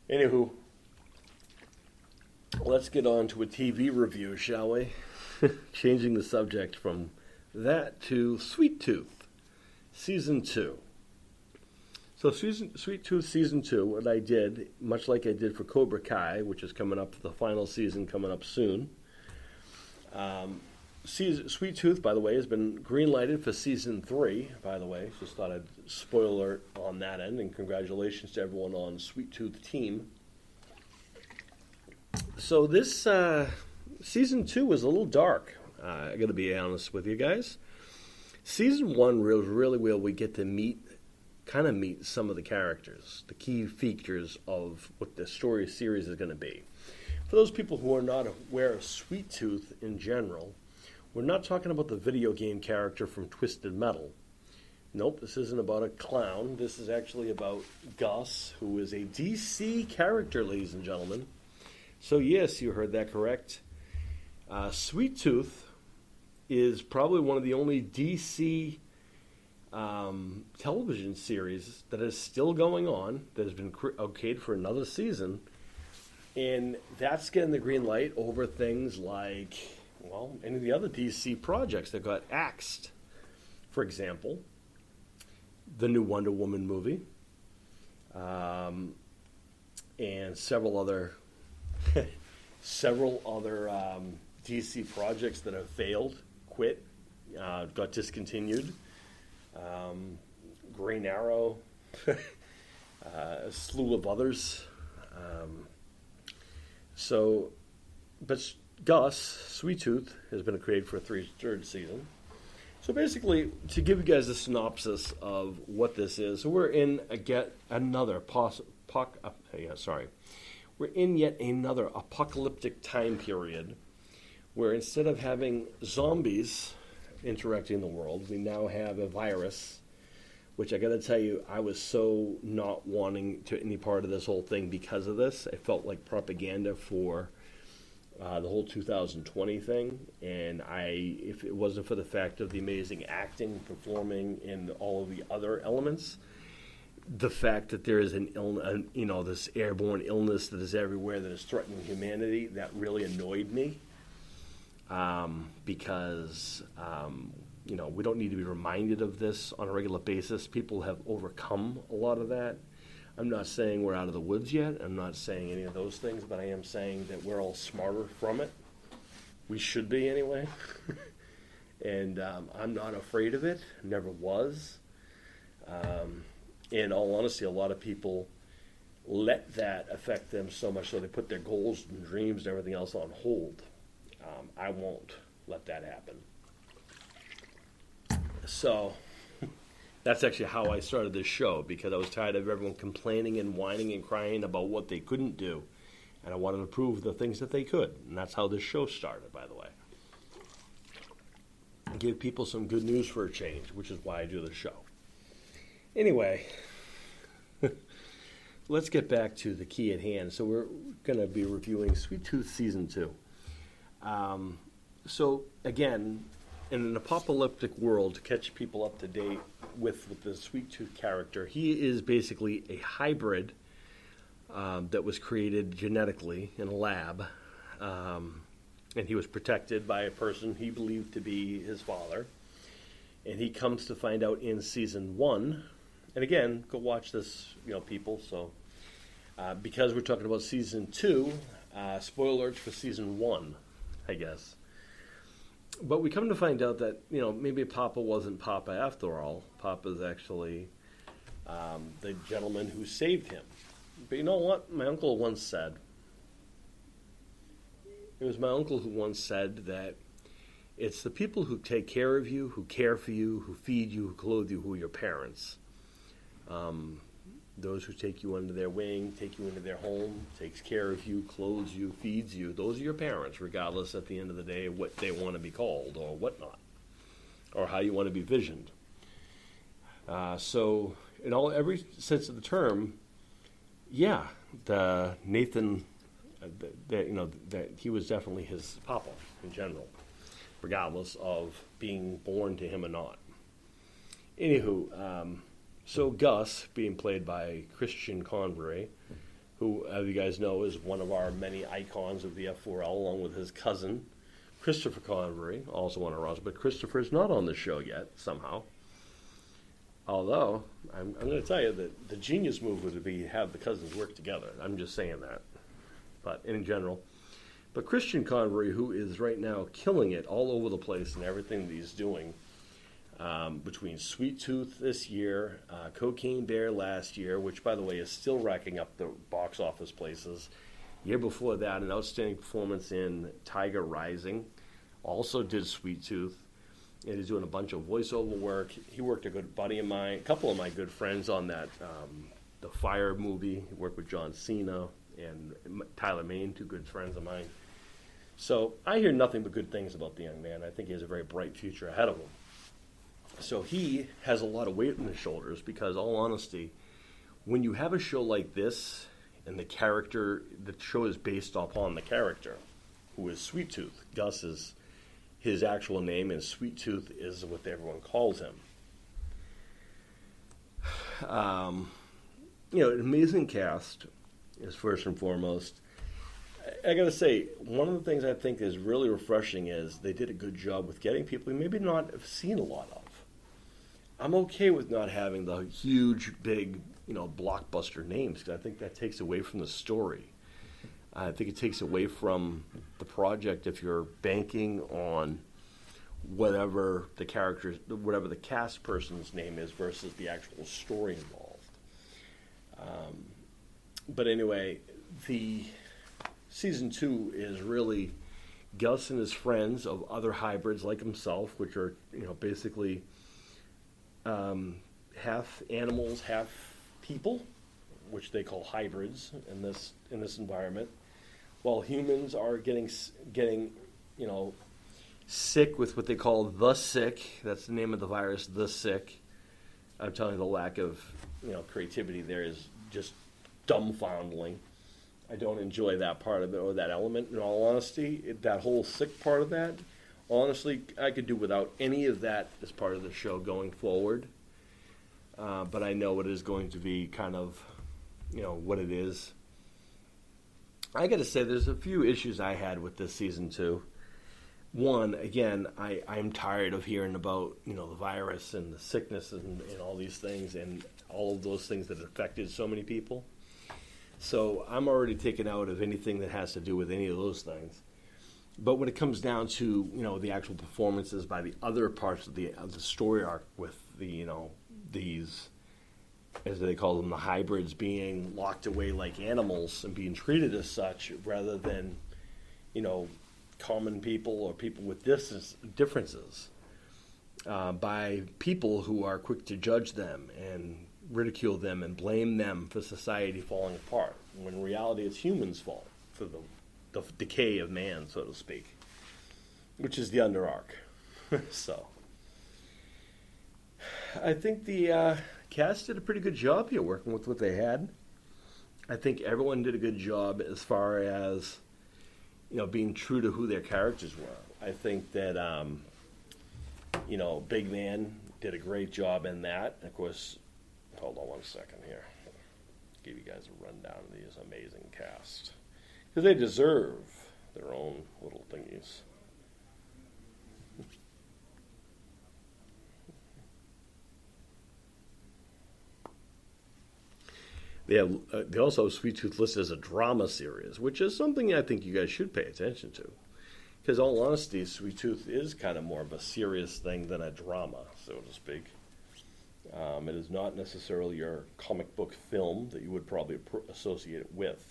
Anywho, let's get on to a TV review, shall we? Changing the subject from that to Sweet Tooth, Season 2. So Sweet Tooth Season 2, what I did, much like I did for Cobra Kai, which is coming up, the final season coming up soon. Sweet Tooth, by the way, has been green-lighted for Season 3, by the way. Just thought I'd spoiler alert on that end, and congratulations to everyone on Sweet Tooth team. So this Season 2 was a little dark, I got to be honest with you guys. Season 1 was really where we get to meet some of the characters, the key features of what the story series is going to be. For those people who are not aware of Sweet Tooth in general, we're not talking about the video game character from Twisted Metal. Nope, this isn't about a clown. This is actually about Gus, who is a DC character, ladies and gentlemen. So yes, you heard that correct. Sweet Tooth is probably one of the only DC television series that is still going on, that has been okayed for another season, and that's getting the green light over things like, any of the other DC projects that got axed. For example, the new Wonder Woman movie, and several other DC projects that have failed, quit, got discontinued. Green Arrow, a slew of others. But Gus, Sweet Tooth, has been created for a third season. So basically, to give you guys a synopsis of what this is, so we're in we're in yet another apocalyptic time period, where instead of having zombies interacting the world, we now have a virus, which I got to tell you, I was so not wanting to any part of this whole thing because of this. It felt like propaganda for the whole 2020 thing, and if it wasn't for the fact of the amazing acting, performing, and all of the other elements, the fact that there is this airborne illness that is everywhere that is threatening humanity, that really annoyed me. Because we don't need to be reminded of this on a regular basis. People have overcome a lot of that. I'm not saying we're out of the woods yet. I'm not saying any of those things, but I am saying that we're all smarter from it. We should be anyway. And I'm not afraid of it. Never was. In all honesty, a lot of people let that affect them so much so they put their goals and dreams and everything else on hold. I won't let that happen. So that's actually how I started this show, because I was tired of everyone complaining and whining and crying about what they couldn't do. And I wanted to prove the things that they could. And that's how this show started, by the way. Give people some good news for a change, which is why I do the show. Anyway, let's get back to the key at hand. So we're going to be reviewing Sweet Tooth Season 2. So, again, in an apocalyptic world, to catch people up to date with the Sweet Tooth character, he is basically a hybrid that was created genetically in a lab. And he was protected by a person he believed to be his father. And he comes to find out in Season 1. And again, go watch this, people. So, because we're talking about Season 2, spoiler alerts for Season 1, I guess. But we come to find out that, maybe Papa wasn't Papa after all. Papa's actually the gentleman who saved him. But you know what? My uncle once said, it was my uncle who once said that it's the people who take care of you, who care for you, who feed you, who clothe you, who are your parents. Those who take you under their wing, take you into their home, takes care of you, clothes you, feeds you. Those are your parents, regardless at the end of the day what they want to be called or whatnot, or how you want to be visioned. So, in every sense of the term, yeah, Nathan, that he was definitely his papa in general, regardless of being born to him or not. Anywho, so Gus, being played by Christian Convery, who, as you guys know, is one of our many icons of the F4L, along with his cousin, Christopher Convery, also on our roster. But Christopher's not on the show yet, somehow. Although, I'm going to tell you that the genius move would be have the cousins work together. I'm just saying that. But in general. But Christian Convery, who is right now killing it all over the place in everything that he's doing, between Sweet Tooth this year, Cocaine Bear last year, which, by the way, is still racking up the box office places. Year before that, an outstanding performance in Tiger Rising. Also did Sweet Tooth. And he's doing a bunch of voiceover work. He worked a good buddy of mine, a couple of my good friends on that, the Fire movie. He worked with John Cena and Tyler Mane, two good friends of mine. So I hear nothing but good things about the young man. I think he has a very bright future ahead of him. So he has a lot of weight on his shoulders because, all honesty, when you have a show like this and the show is based upon the character, who is Sweet Tooth. Gus is his actual name, and Sweet Tooth is what everyone calls him. An amazing cast is first and foremost. I got to say, one of the things I think is really refreshing is they did a good job with getting people you maybe not have seen a lot of. I'm okay with not having the huge, big, blockbuster names, because I think that takes away from the story. I think it takes away from the project if you're banking on whatever the cast person's name is versus the actual story involved. But anyway, the Season 2 is really Gus and his friends of other hybrids like himself, which are, basically half animals, half people, which they call hybrids in this environment. While humans are getting sick with what they call the sick. That's the name of the virus, the sick. I'm telling you, the lack of creativity there is just dumbfounding. I don't enjoy that part of it or that element. In all honesty, that whole sick part of that, honestly, I could do without any of that as part of the show going forward. But I know it is going to be kind of, what it is. I got to say, there's a few issues I had with this Season 2. One, again, I'm tired of hearing about, the virus and the sickness and all these things and all of those things that affected so many people. So I'm already taken out of anything that has to do with any of those things. But when it comes down to, the actual performances by the other parts of the story arc with the, these as they call them, the hybrids, being locked away like animals and being treated as such rather than, common people or people with differences by people who are quick to judge them and ridicule them and blame them for society falling apart, when in reality it's humans' fault for the decay of man, so to speak, which is the underarch. So I think the cast did a pretty good job here working with what they had. I think everyone did a good job as far as, being true to who their characters were. I think that, Big Man did a great job in that. Of course, hold on one second here. Give you guys a rundown of these amazing cast, because they deserve their own little thingies. They also have Sweet Tooth listed as a drama series, which is something I think you guys should pay attention to. Because, in all honesty, Sweet Tooth is kind of more of a serious thing than a drama, so to speak. It is not necessarily your comic book film that you would probably associate it with.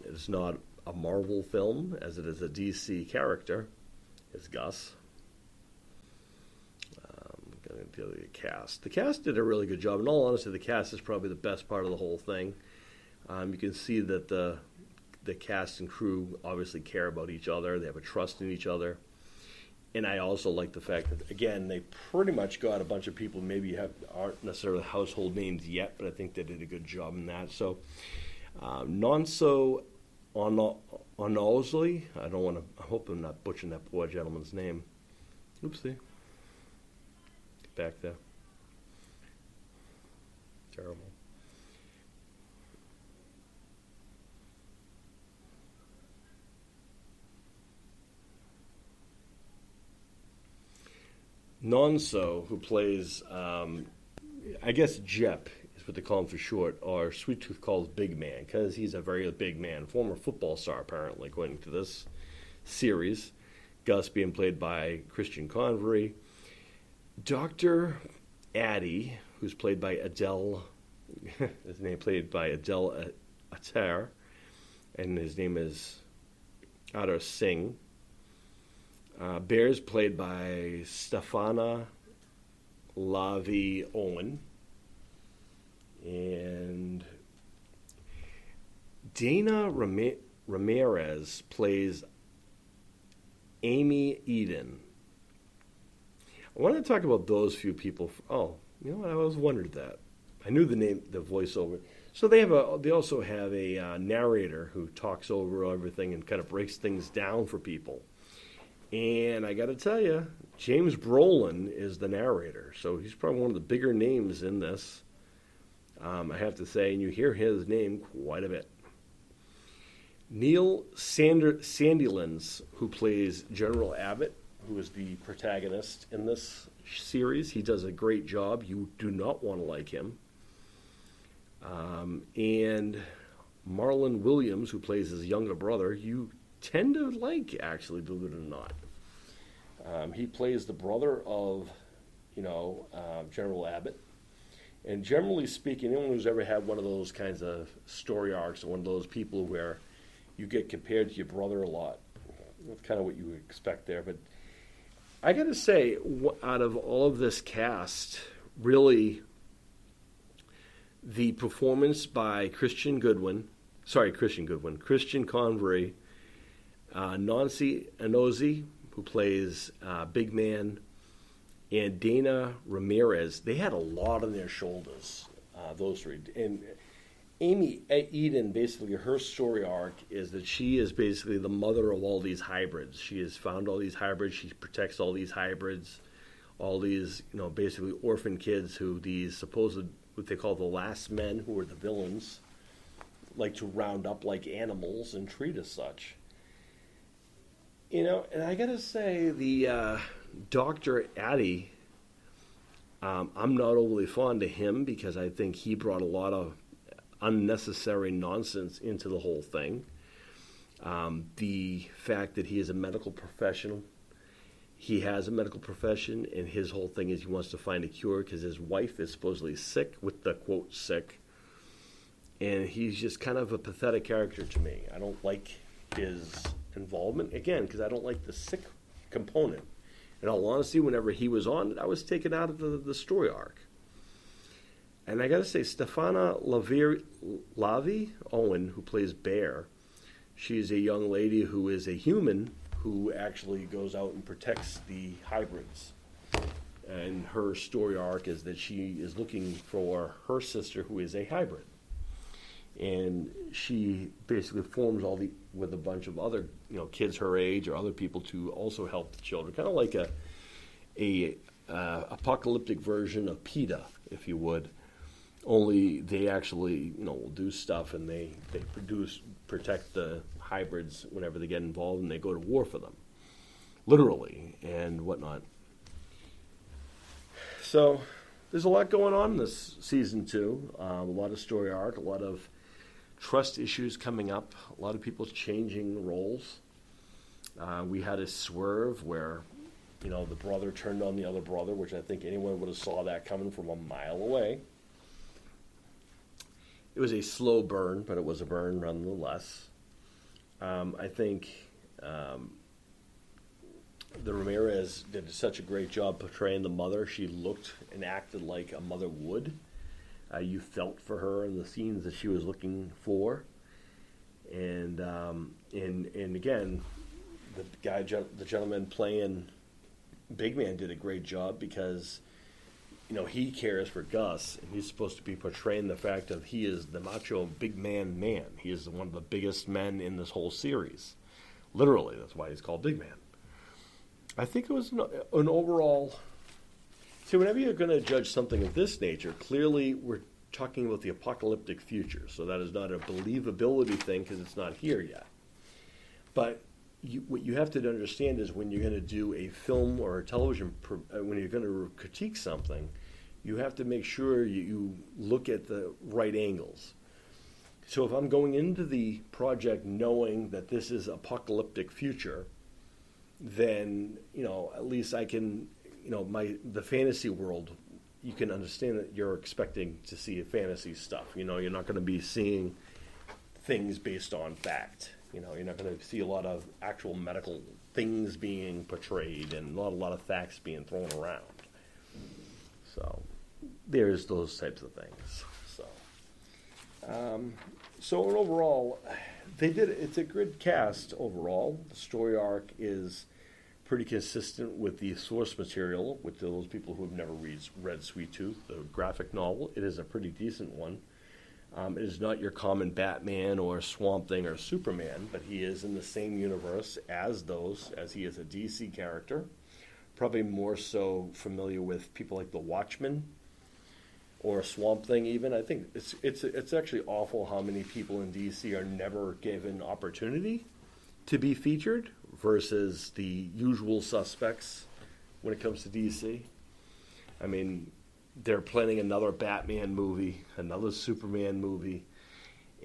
It is not a Marvel film, as it is a DC character. It's Gus. The cast. The cast did a really good job. In all honesty, the cast is probably the best part of the whole thing. You can see that the cast and crew obviously care about each other. They have a trust in each other. And I also like the fact that, again, they pretty much got a bunch of people who maybe aren't necessarily household names yet, but I think they did a good job in that. So, Nonso Onozli, I hope I'm not butchering that poor gentleman's name. Oopsie. Back there. Terrible. Nonso, who plays, I guess Jep is what they call him for short, or Sweet Tooth calls Big Man, because he's a very big man. Former football star, apparently, according to this series. Gus being played by Christian Convery. Dr. Addie, who's played by Adele, his name played by Adele Attar, and his name is Adar Singh. Bear's played by Stefana Lavi Owen. And Dana Ramirez plays Amy Eden. I wanted to talk about those few people. I always wondered that. I knew the name, the voiceover. So they also have a narrator who talks over everything and kind of breaks things down for people. And I got to tell you, James Brolin is the narrator, so he's probably one of the bigger names in this. I have to say, and you hear his name quite a bit. Neil Sandilands, who plays General Abbott, who is the protagonist in this series. He does a great job. You do not want to like him. And Marlon Williams, who plays his younger brother, you tend to like, actually, believe it or not. He plays the brother of, General Abbott. And generally speaking, anyone who's ever had one of those kinds of story arcs, or one of those people where you get compared to your brother a lot, that's kind of what you would expect there. But I got to say, out of all of this cast, really, the performance by Christian Convery, Nancy Anozi, who plays Big Man, and Dana Ramirez, they had a lot on their shoulders, those three. And Amy Eden, basically, her story arc is that she is basically the mother of all these hybrids. She has found all these hybrids. She protects all these hybrids, all these, basically orphan kids who these supposed, what they call the last men, who are the villains, like to round up like animals and treat as such. And I got to say, the Dr. Addy, I'm not overly fond of him because I think he brought a lot of unnecessary nonsense into the whole thing. The fact that he is a medical professional he has a medical profession, and his whole thing is he wants to find a cure because his wife is supposedly sick, with the quote sick. And he's just kind of a pathetic character to me. I don't like his involvement, again, because I don't like the sick component. In all honesty, whenever he was on it, I was taken out of the story arc. And I got to say, Stefana Lavi Owen, who plays Bear, she's a young lady who is a human who actually goes out and protects the hybrids. And her story arc is that she is looking for her sister, who is a hybrid. And she basically forms with a bunch of other kids her age or other people to also help the children, kind of like a apocalyptic version of PETA, if you would. Only they actually will do stuff, and they protect the hybrids whenever they get involved, and they go to war for them, literally and whatnot. So there's a lot going on in this season 2. A lot of story arc, a lot of trust issues coming up, a lot of people changing roles. We had a swerve where, the brother turned on the other brother, which I think anyone would have saw that coming from a mile away. It was a slow burn, but it was a burn nonetheless. I think the Ramirez did such a great job portraying the mother. She looked and acted like a mother would. You felt for her in the scenes that she was looking for, and again, the gentleman playing Big Man did a great job because he cares for Gus, and he's supposed to be portraying the fact of he is the macho big man. He is one of the biggest men in this whole series. Literally, that's why he's called Big Man. I think it was an overall. See, whenever you're going to judge something of this nature, clearly we're talking about the apocalyptic future. So that is not a believability thing because it's not here yet. But what you have to understand is when you're going to do a film or a television, when you're going to critique something, you have to make sure you look at the right angles. So if I'm going into the project knowing that this is apocalyptic future, then at least I can. The fantasy world, you can understand that you're expecting to see fantasy stuff. You're not going to be seeing things based on fact. You're not going to see a lot of actual medical things being portrayed and not a lot of facts being thrown around. So there's those types of things. So overall, it's a good cast overall. The story arc is pretty consistent with the source material, with those people who have never read Sweet Tooth, the graphic novel. It is a pretty decent one. It is not your common Batman or Swamp Thing or Superman, but he is in the same universe as he is a DC character. Probably more so familiar with people like the Watchmen or Swamp Thing even. I think it's actually awful how many people in DC are never given opportunity to be featured versus the usual suspects when it comes to DC. I mean, they're planning another Batman movie, another Superman movie,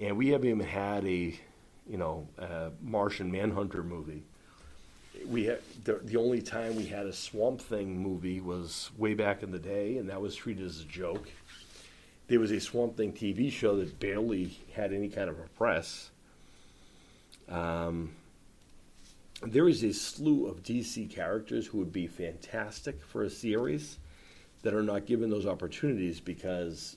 and we haven't even had a Martian Manhunter movie. We had the only time we had a Swamp Thing movie was way back in the day, and that was treated as a joke. There was a Swamp Thing TV show that barely had any kind of a press. There is a slew of DC characters who would be fantastic for a series that are not given those opportunities because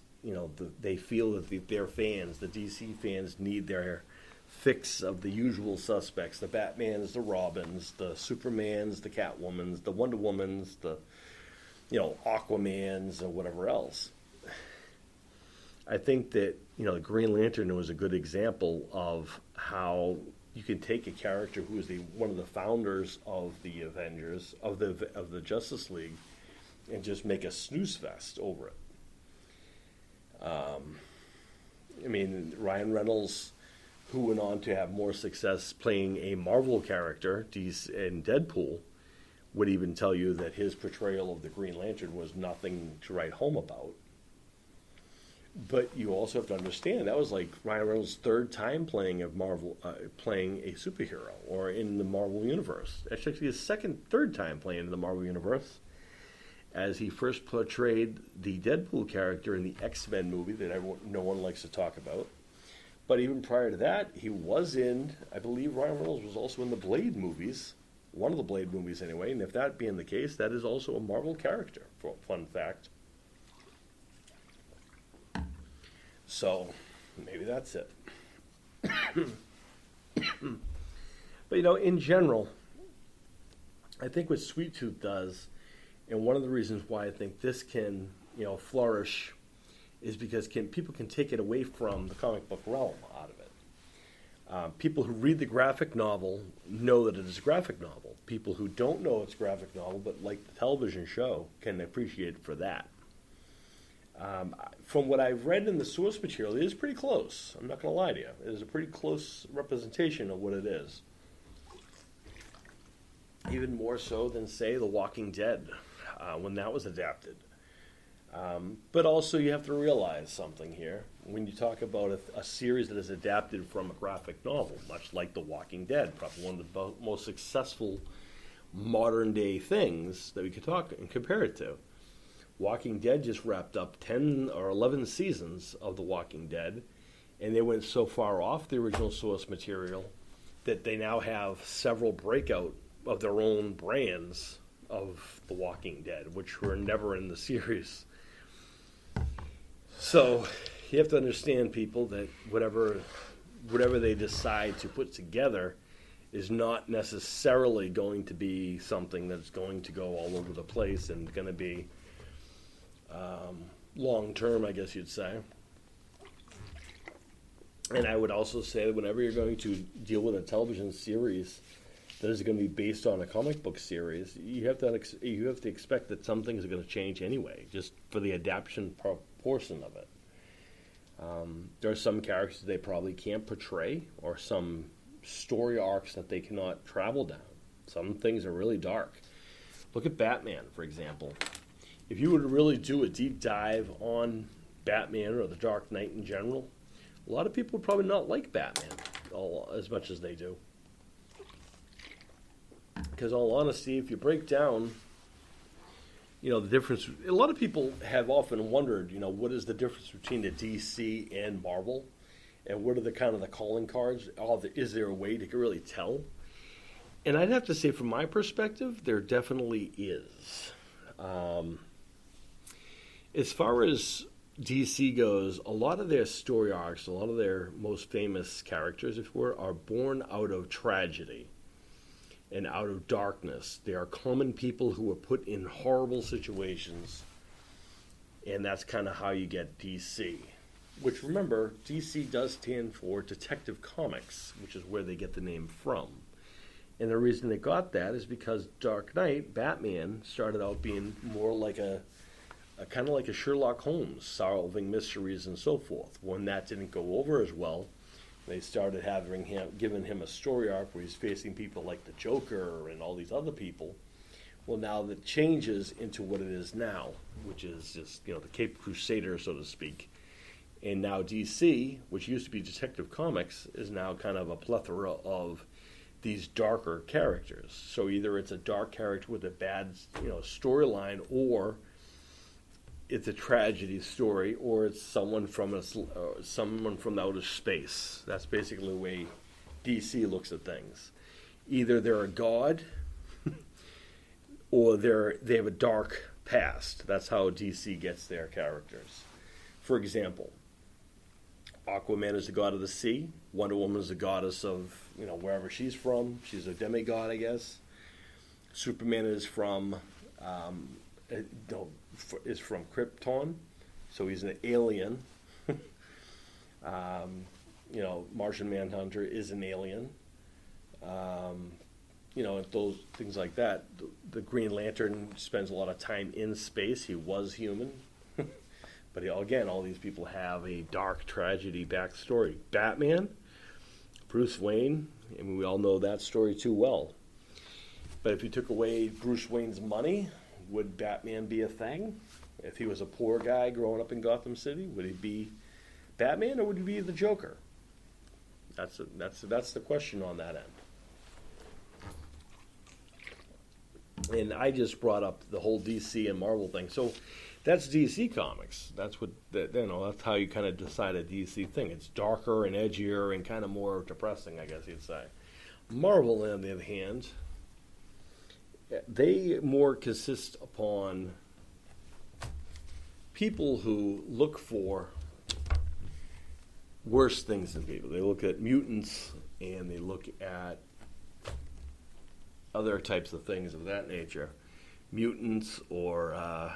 they feel that their fans, the DC fans, need their fix of the usual suspects: the Batmans, the Robins, the Supermans, the Catwomans, the Wonder Womans, the Aquamans, or whatever else. I think that the Green Lantern was a good example of how you can take a character who is one of the founders of the Avengers, of the Justice League, and just make a snooze fest over it. Ryan Reynolds, who went on to have more success playing a Marvel character in Deadpool, would even tell you that his portrayal of the Green Lantern was nothing to write home about. But you also have to understand that was like Ryan Reynolds' third time playing playing a superhero, or in the Marvel universe. Actually, his third time playing in the Marvel universe, as he first portrayed the Deadpool character in the X-Men movie that no one likes to talk about. But even prior to that, he was in, I believe Ryan Reynolds was also in the Blade movies, one of the Blade movies anyway, and if that being the case, that is also a Marvel character, for a fun fact. So, maybe that's it. But, in general, I think what Sweet Tooth does, and one of the reasons why I think this can, flourish, is because people can take it away from the comic book realm out of it. People who read the graphic novel know that it is a graphic novel. People who don't know it's a graphic novel but like the television show can appreciate it for that. From what I've read in the source material, it is pretty close. I'm not going to lie to you. It is a pretty close representation of what it is. Even more so than, say, The Walking Dead, when that was adapted. But also you have to realize something here. When you talk about a series that is adapted from a graphic novel, much like The Walking Dead, probably one of the most successful modern-day things that we could talk and compare it to. Walking Dead just wrapped up 10 or 11 seasons of The Walking Dead, and they went so far off the original source material that they now have several breakout of their own brands of The Walking Dead, which were never in the series. So you have to understand, people, that whatever they decide to put together is not necessarily going to be something that's going to go all over the place and going to be long-term, I guess you'd say. And I would also say that whenever you're going to deal with a television series that is going to be based on a comic book series, you have to expect that some things are going to change anyway, just for the adaptation portion of it. There are some characters they probably can't portray, or some story arcs that they cannot travel down. Some things are really dark. Look at Batman, for example. If you were to really do a deep dive on Batman or the Dark Knight in general, a lot of people would probably not like Batman as much as they do. Because in all honesty, if you break down, the difference, a lot of people have often wondered, what is the difference between the DC and Marvel? And what are the kind of the calling cards? Is there a way to really tell? And I'd have to say, from my perspective, there definitely is. As far as DC goes, a lot of their story arcs, a lot of their most famous characters, if you were, are born out of tragedy and out of darkness. They are common people who were put in horrible situations, and that's kind of how you get DC. Which, remember, DC does stand for Detective Comics, which is where they get the name from. And the reason they got that is because Dark Knight, Batman, started out being more like a kind of like a Sherlock Holmes, solving mysteries and so forth. When that didn't go over as well, they started giving him a story arc where he's facing people like the Joker and all these other people. Well, now that changes into what it is now, which is just, the Cape Crusader, so to speak. And now DC, which used to be Detective Comics, is now kind of a plethora of these darker characters. So either it's a dark character with a bad, storyline, or it's a tragedy story, or it's someone from outer space. That's basically the way DC looks at things. Either they're a god, or they have a dark past. That's how DC gets their characters. For example, Aquaman is the god of the sea. Wonder Woman is the goddess of wherever she's from. She's a demigod, I guess. Superman is from Krypton, so he's an alien. Martian Manhunter is an alien. Those things like that. The Green Lantern spends a lot of time in space. He was human. But again, all these people have a dark tragedy backstory. Batman, Bruce Wayne, and we all know that story too well. But if you took away Bruce Wayne's money, would Batman be a thing? If he was a poor guy growing up in Gotham City, would he be Batman or would he be the Joker? That's the question on that end. And I just brought up the whole DC and Marvel thing. So that's DC Comics. That's that's how you kind of decide a DC thing. It's darker and edgier and kind of more depressing, I guess you'd say. Marvel, on the other hand, they more consist upon people who look for worse things than people. They look at mutants and they look at other types of things of that nature. Mutants or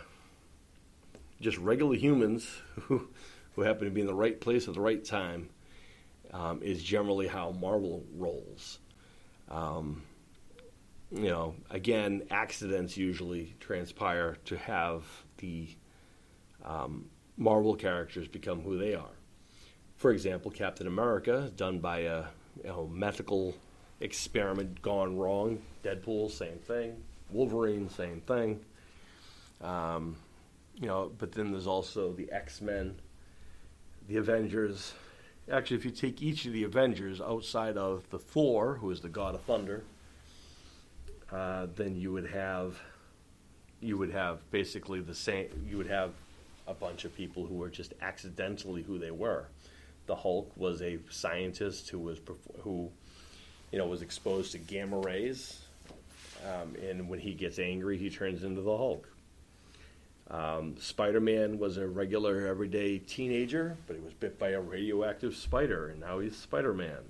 just regular humans who happen to be in the right place at the right time is generally how Marvel rolls. Again, accidents usually transpire to have the Marvel characters become who they are. For example, Captain America, done by a medical experiment gone wrong. Deadpool, same thing. Wolverine, same thing. But then there's also the X-Men, the Avengers. Actually, if you take each of the Avengers outside of the Thor, who is the god of thunder, then you would have basically the same. You would have a bunch of people who were just accidentally who they were. The Hulk was a scientist who was exposed to gamma rays, and when he gets angry, he turns into the Hulk. Spider-Man was a regular, everyday teenager, but he was bit by a radioactive spider, and now he's Spider-Man.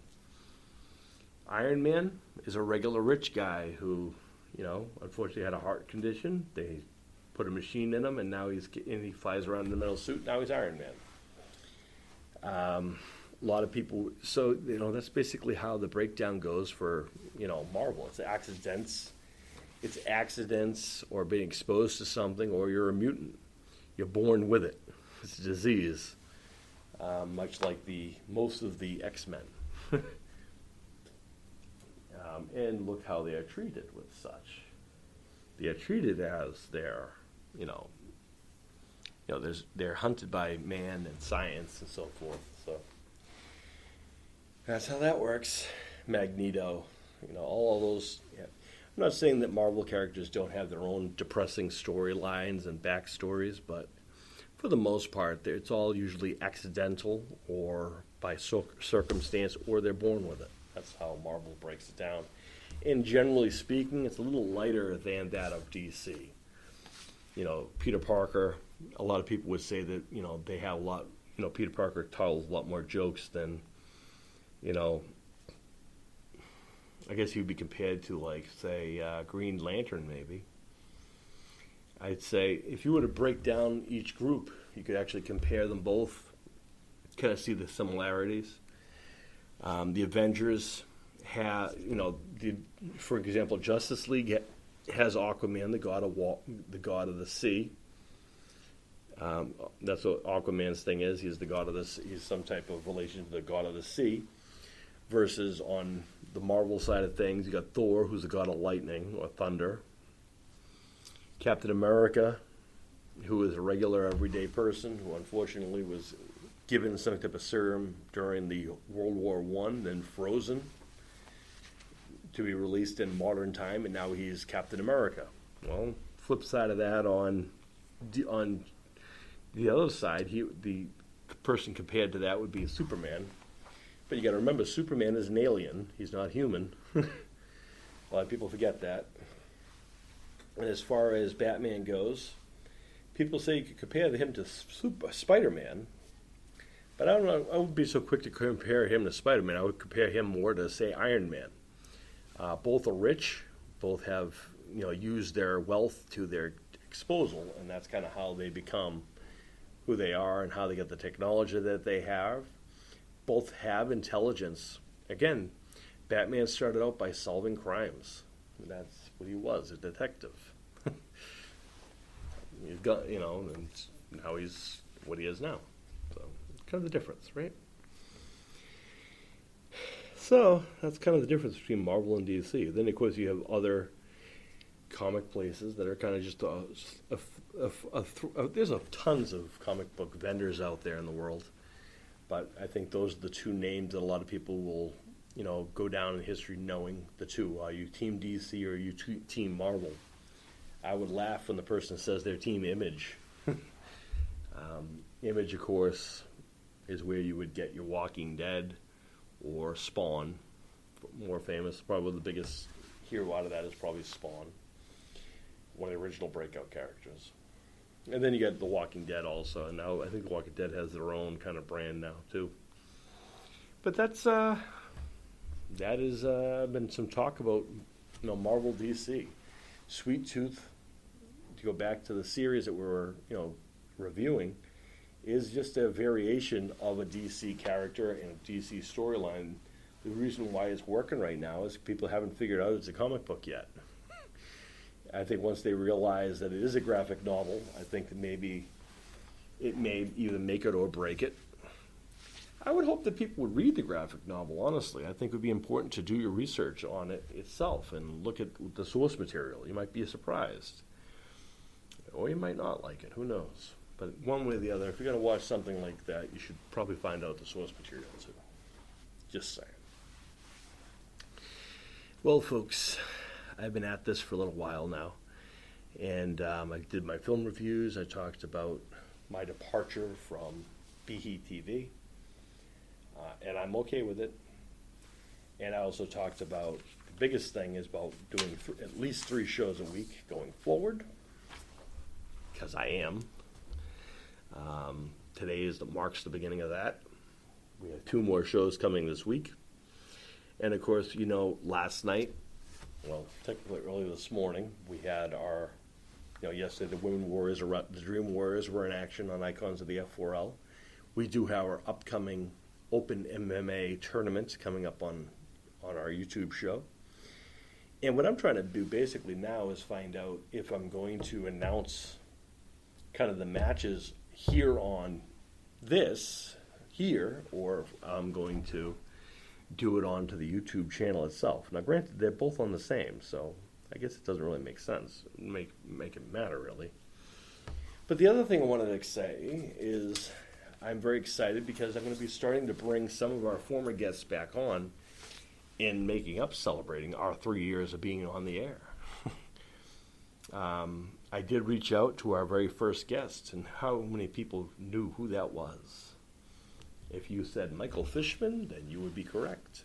Iron Man is a regular rich guy who, unfortunately had a heart condition. They put a machine in him, and now he flies around in a metal suit. Now he's Iron Man. A lot of people, so that's basically how the breakdown goes for Marvel. It's accidents or being exposed to something, or you're a mutant. You're born with it. It's a disease, much like most of the X-Men. And look how they are treated with such. They are treated as they're hunted by man and science and so forth. So that's how that works. Magneto, all of those. Yeah. I'm not saying that Marvel characters don't have their own depressing storylines and backstories, but for the most part, it's all usually accidental or by circumstance, or they're born with it. That's how Marvel breaks it down. And generally speaking, it's a little lighter than that of DC. Peter Parker, a lot of people would say that, they have a lot, Peter Parker tells a lot more jokes than, I guess he would be compared to, say, Green Lantern, maybe. I'd say if you were to break down each group, you could actually compare them both, kind of see the similarities. The Avengers have, for example, Justice League has Aquaman, the god of the sea. That's what Aquaman's thing is. He's the god of the sea. He's some type of relation to the god of the sea. Versus on the Marvel side of things, you got Thor, who's the god of lightning or thunder. Captain America, who is a regular everyday person who unfortunately was given some type of serum during the World War I, then frozen to be released in modern time, and now he's Captain America. Well, flip side of that, on the other side, the person compared to that would be Superman. But you got to remember, Superman is an alien. He's not human. A lot of people forget that. And as far as Batman goes, people say you could compare him to Spider-Man. But I don't know. I wouldn't be so quick to compare him to Spider-Man. I would compare him more to, say, Iron Man. Both are rich. Both have, used their wealth to their disposal, and that's kind of how they become who they are and how they get the technology that they have. Both have intelligence. Again, Batman started out by solving crimes. That's what he was, a detective. He's got, and now he's what he is now. So, kind of the difference, right? So, that's kind of the difference between Marvel and DC. Then, of course, you have other comic places that are kind of just there's tons of comic book vendors out there in the world, but I think those are the two names that a lot of people will, go down in history knowing the two. Are you Team DC or are you Team Marvel? I would laugh when the person says they're Team Image. Image, of course, is where you would get your Walking Dead or Spawn, more famous. Probably the biggest hero out of that is probably Spawn, one of the original breakout characters. And then you got The Walking Dead also, and now I think The Walking Dead has their own kind of brand now too. But that has been some talk about Marvel DC. Sweet Tooth, to go back to the series that we were reviewing, is just a variation of a DC character and a DC storyline. The reason why it's working right now is people haven't figured out it's a comic book yet. I think once they realize that it is a graphic novel, I think that maybe it may either make it or break it. I would hope that people would read the graphic novel, honestly. I think it would be important to do your research on it itself and look at the source material. You might be surprised. Or you might not like it. Who knows? But one way or the other, if you're going to watch something like that, you should probably find out the source material too. Just saying. Well, folks, I've been at this for a little while now. And I did my film reviews. I talked about my departure from BE TV. And I'm okay with it. And I also talked about the biggest thing is about doing at least 3 shows a week going forward. Because I am. Today marks the beginning of that. We have 2 more shows coming this week. And of course, last night, well, technically early this morning, we had our, yesterday the Women Warriors, the Dream Warriors were in action on Icons of the F4L. We do have our upcoming Open MMA tournament coming up on our YouTube show. And what I'm trying to do basically now is find out if I'm going to announce kind of the matches here on this here, or if I'm going to do it onto the YouTube channel itself. Now, granted, they're both on the same, so I guess it doesn't really make sense, make it matter, really. But the other thing I wanted to say is I'm very excited because I'm going to be starting to bring some of our former guests back on in making up, celebrating our 3 years of being on the air. I did reach out to our very first guest, and how many people knew who that was? If you said Michael Fishman, then you would be correct.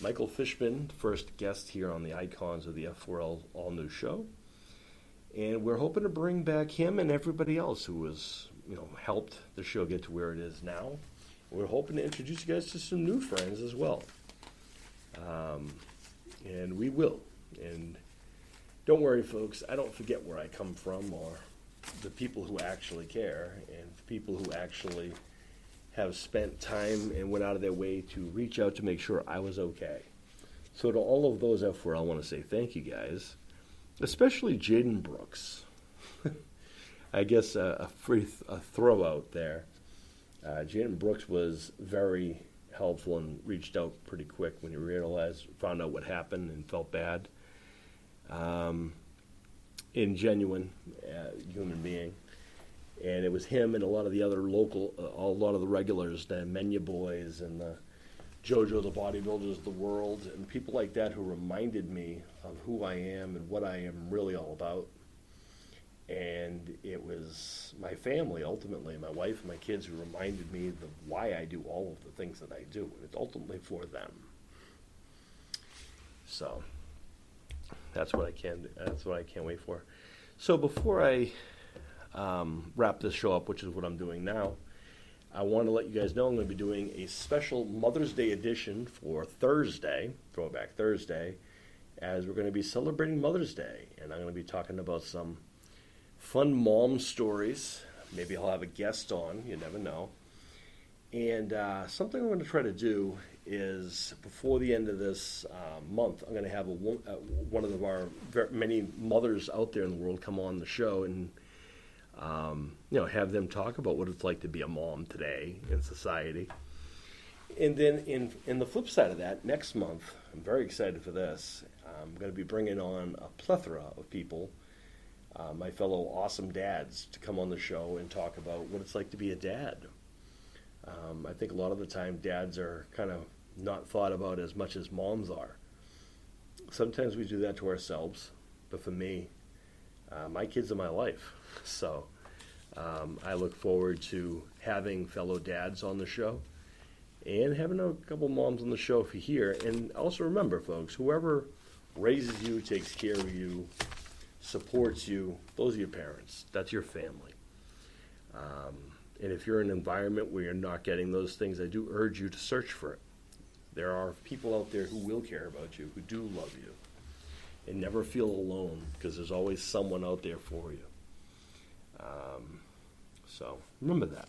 Michael Fishman, first guest here on the Icons of the F4L all-new show. And we're hoping to bring back him and everybody else who has, helped the show get to where it is now. We're hoping to introduce you guys to some new friends as well. And we will. And don't worry, folks, I don't forget where I come from or the people who actually care and the people who actually have spent time and went out of their way to reach out to make sure I was okay. So to all of those F4L, I want to say thank you, guys, especially Jaden Brooks. I guess a throw out there. Jaden Brooks was very helpful and reached out pretty quick when he found out what happened and felt bad. Genuine human being. And it was him and a lot of the other a lot of the regulars, the Menya Boys and the JoJo the Bodybuilders of the world, and people like that who reminded me of who I am and what I am really all about. And it was my family, ultimately, my wife and my kids, who reminded me of why I do all of the things that I do. And it's ultimately for them. So that's what I can't wait for. So before I wrap this show up, which is what I'm doing now, I want to let you guys know I'm going to be doing a special Mother's Day edition for Thursday, Throwback Thursday, as we're going to be celebrating Mother's Day. And I'm going to be talking about some fun mom stories. Maybe I'll have a guest on, you never know. And something I'm going to try to do is, before the end of this month, I'm going to have one of our many mothers out there in the world come on the show and have them talk about what it's like to be a mom today in society. And then in the flip side of that, next month, I'm very excited for this. I'm going to be bringing on a plethora of people, my fellow awesome dads, to come on the show and talk about what it's like to be a dad. I think a lot of the time dads are kind of not thought about as much as moms are. Sometimes we do that to ourselves, but for me, my kids are my life. So I look forward to having fellow dads on the show and having a couple moms on the show for here. And also remember, folks, whoever raises you, takes care of you, supports you, those are your parents. That's your family. And if you're in an environment where you're not getting those things, I do urge you to search for it. There are people out there who will care about you, who do love you. And never feel alone, because there's always someone out there for you. So remember that.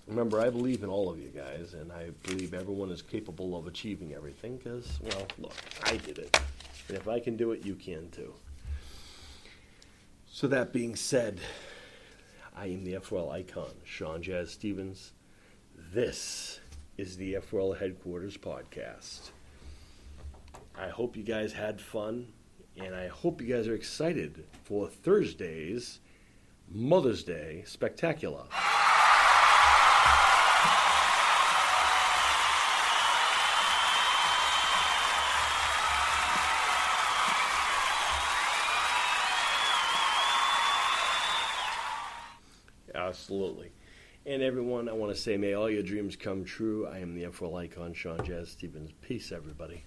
Remember, I believe in all of you guys, and I believe everyone is capable of achieving everything because, well, look, I did it. And if I can do it, you can too. So that being said, I am the F4L icon, Sean Jazz Stevens. This is the F4L Headquarters podcast. I hope you guys had fun, and I hope you guys are excited for Thursday's Mother's Day Spectacular. Absolutely. And everyone, I want to say, may all your dreams come true. I am the F4L icon, Sean Jazz Stevens. Peace, everybody.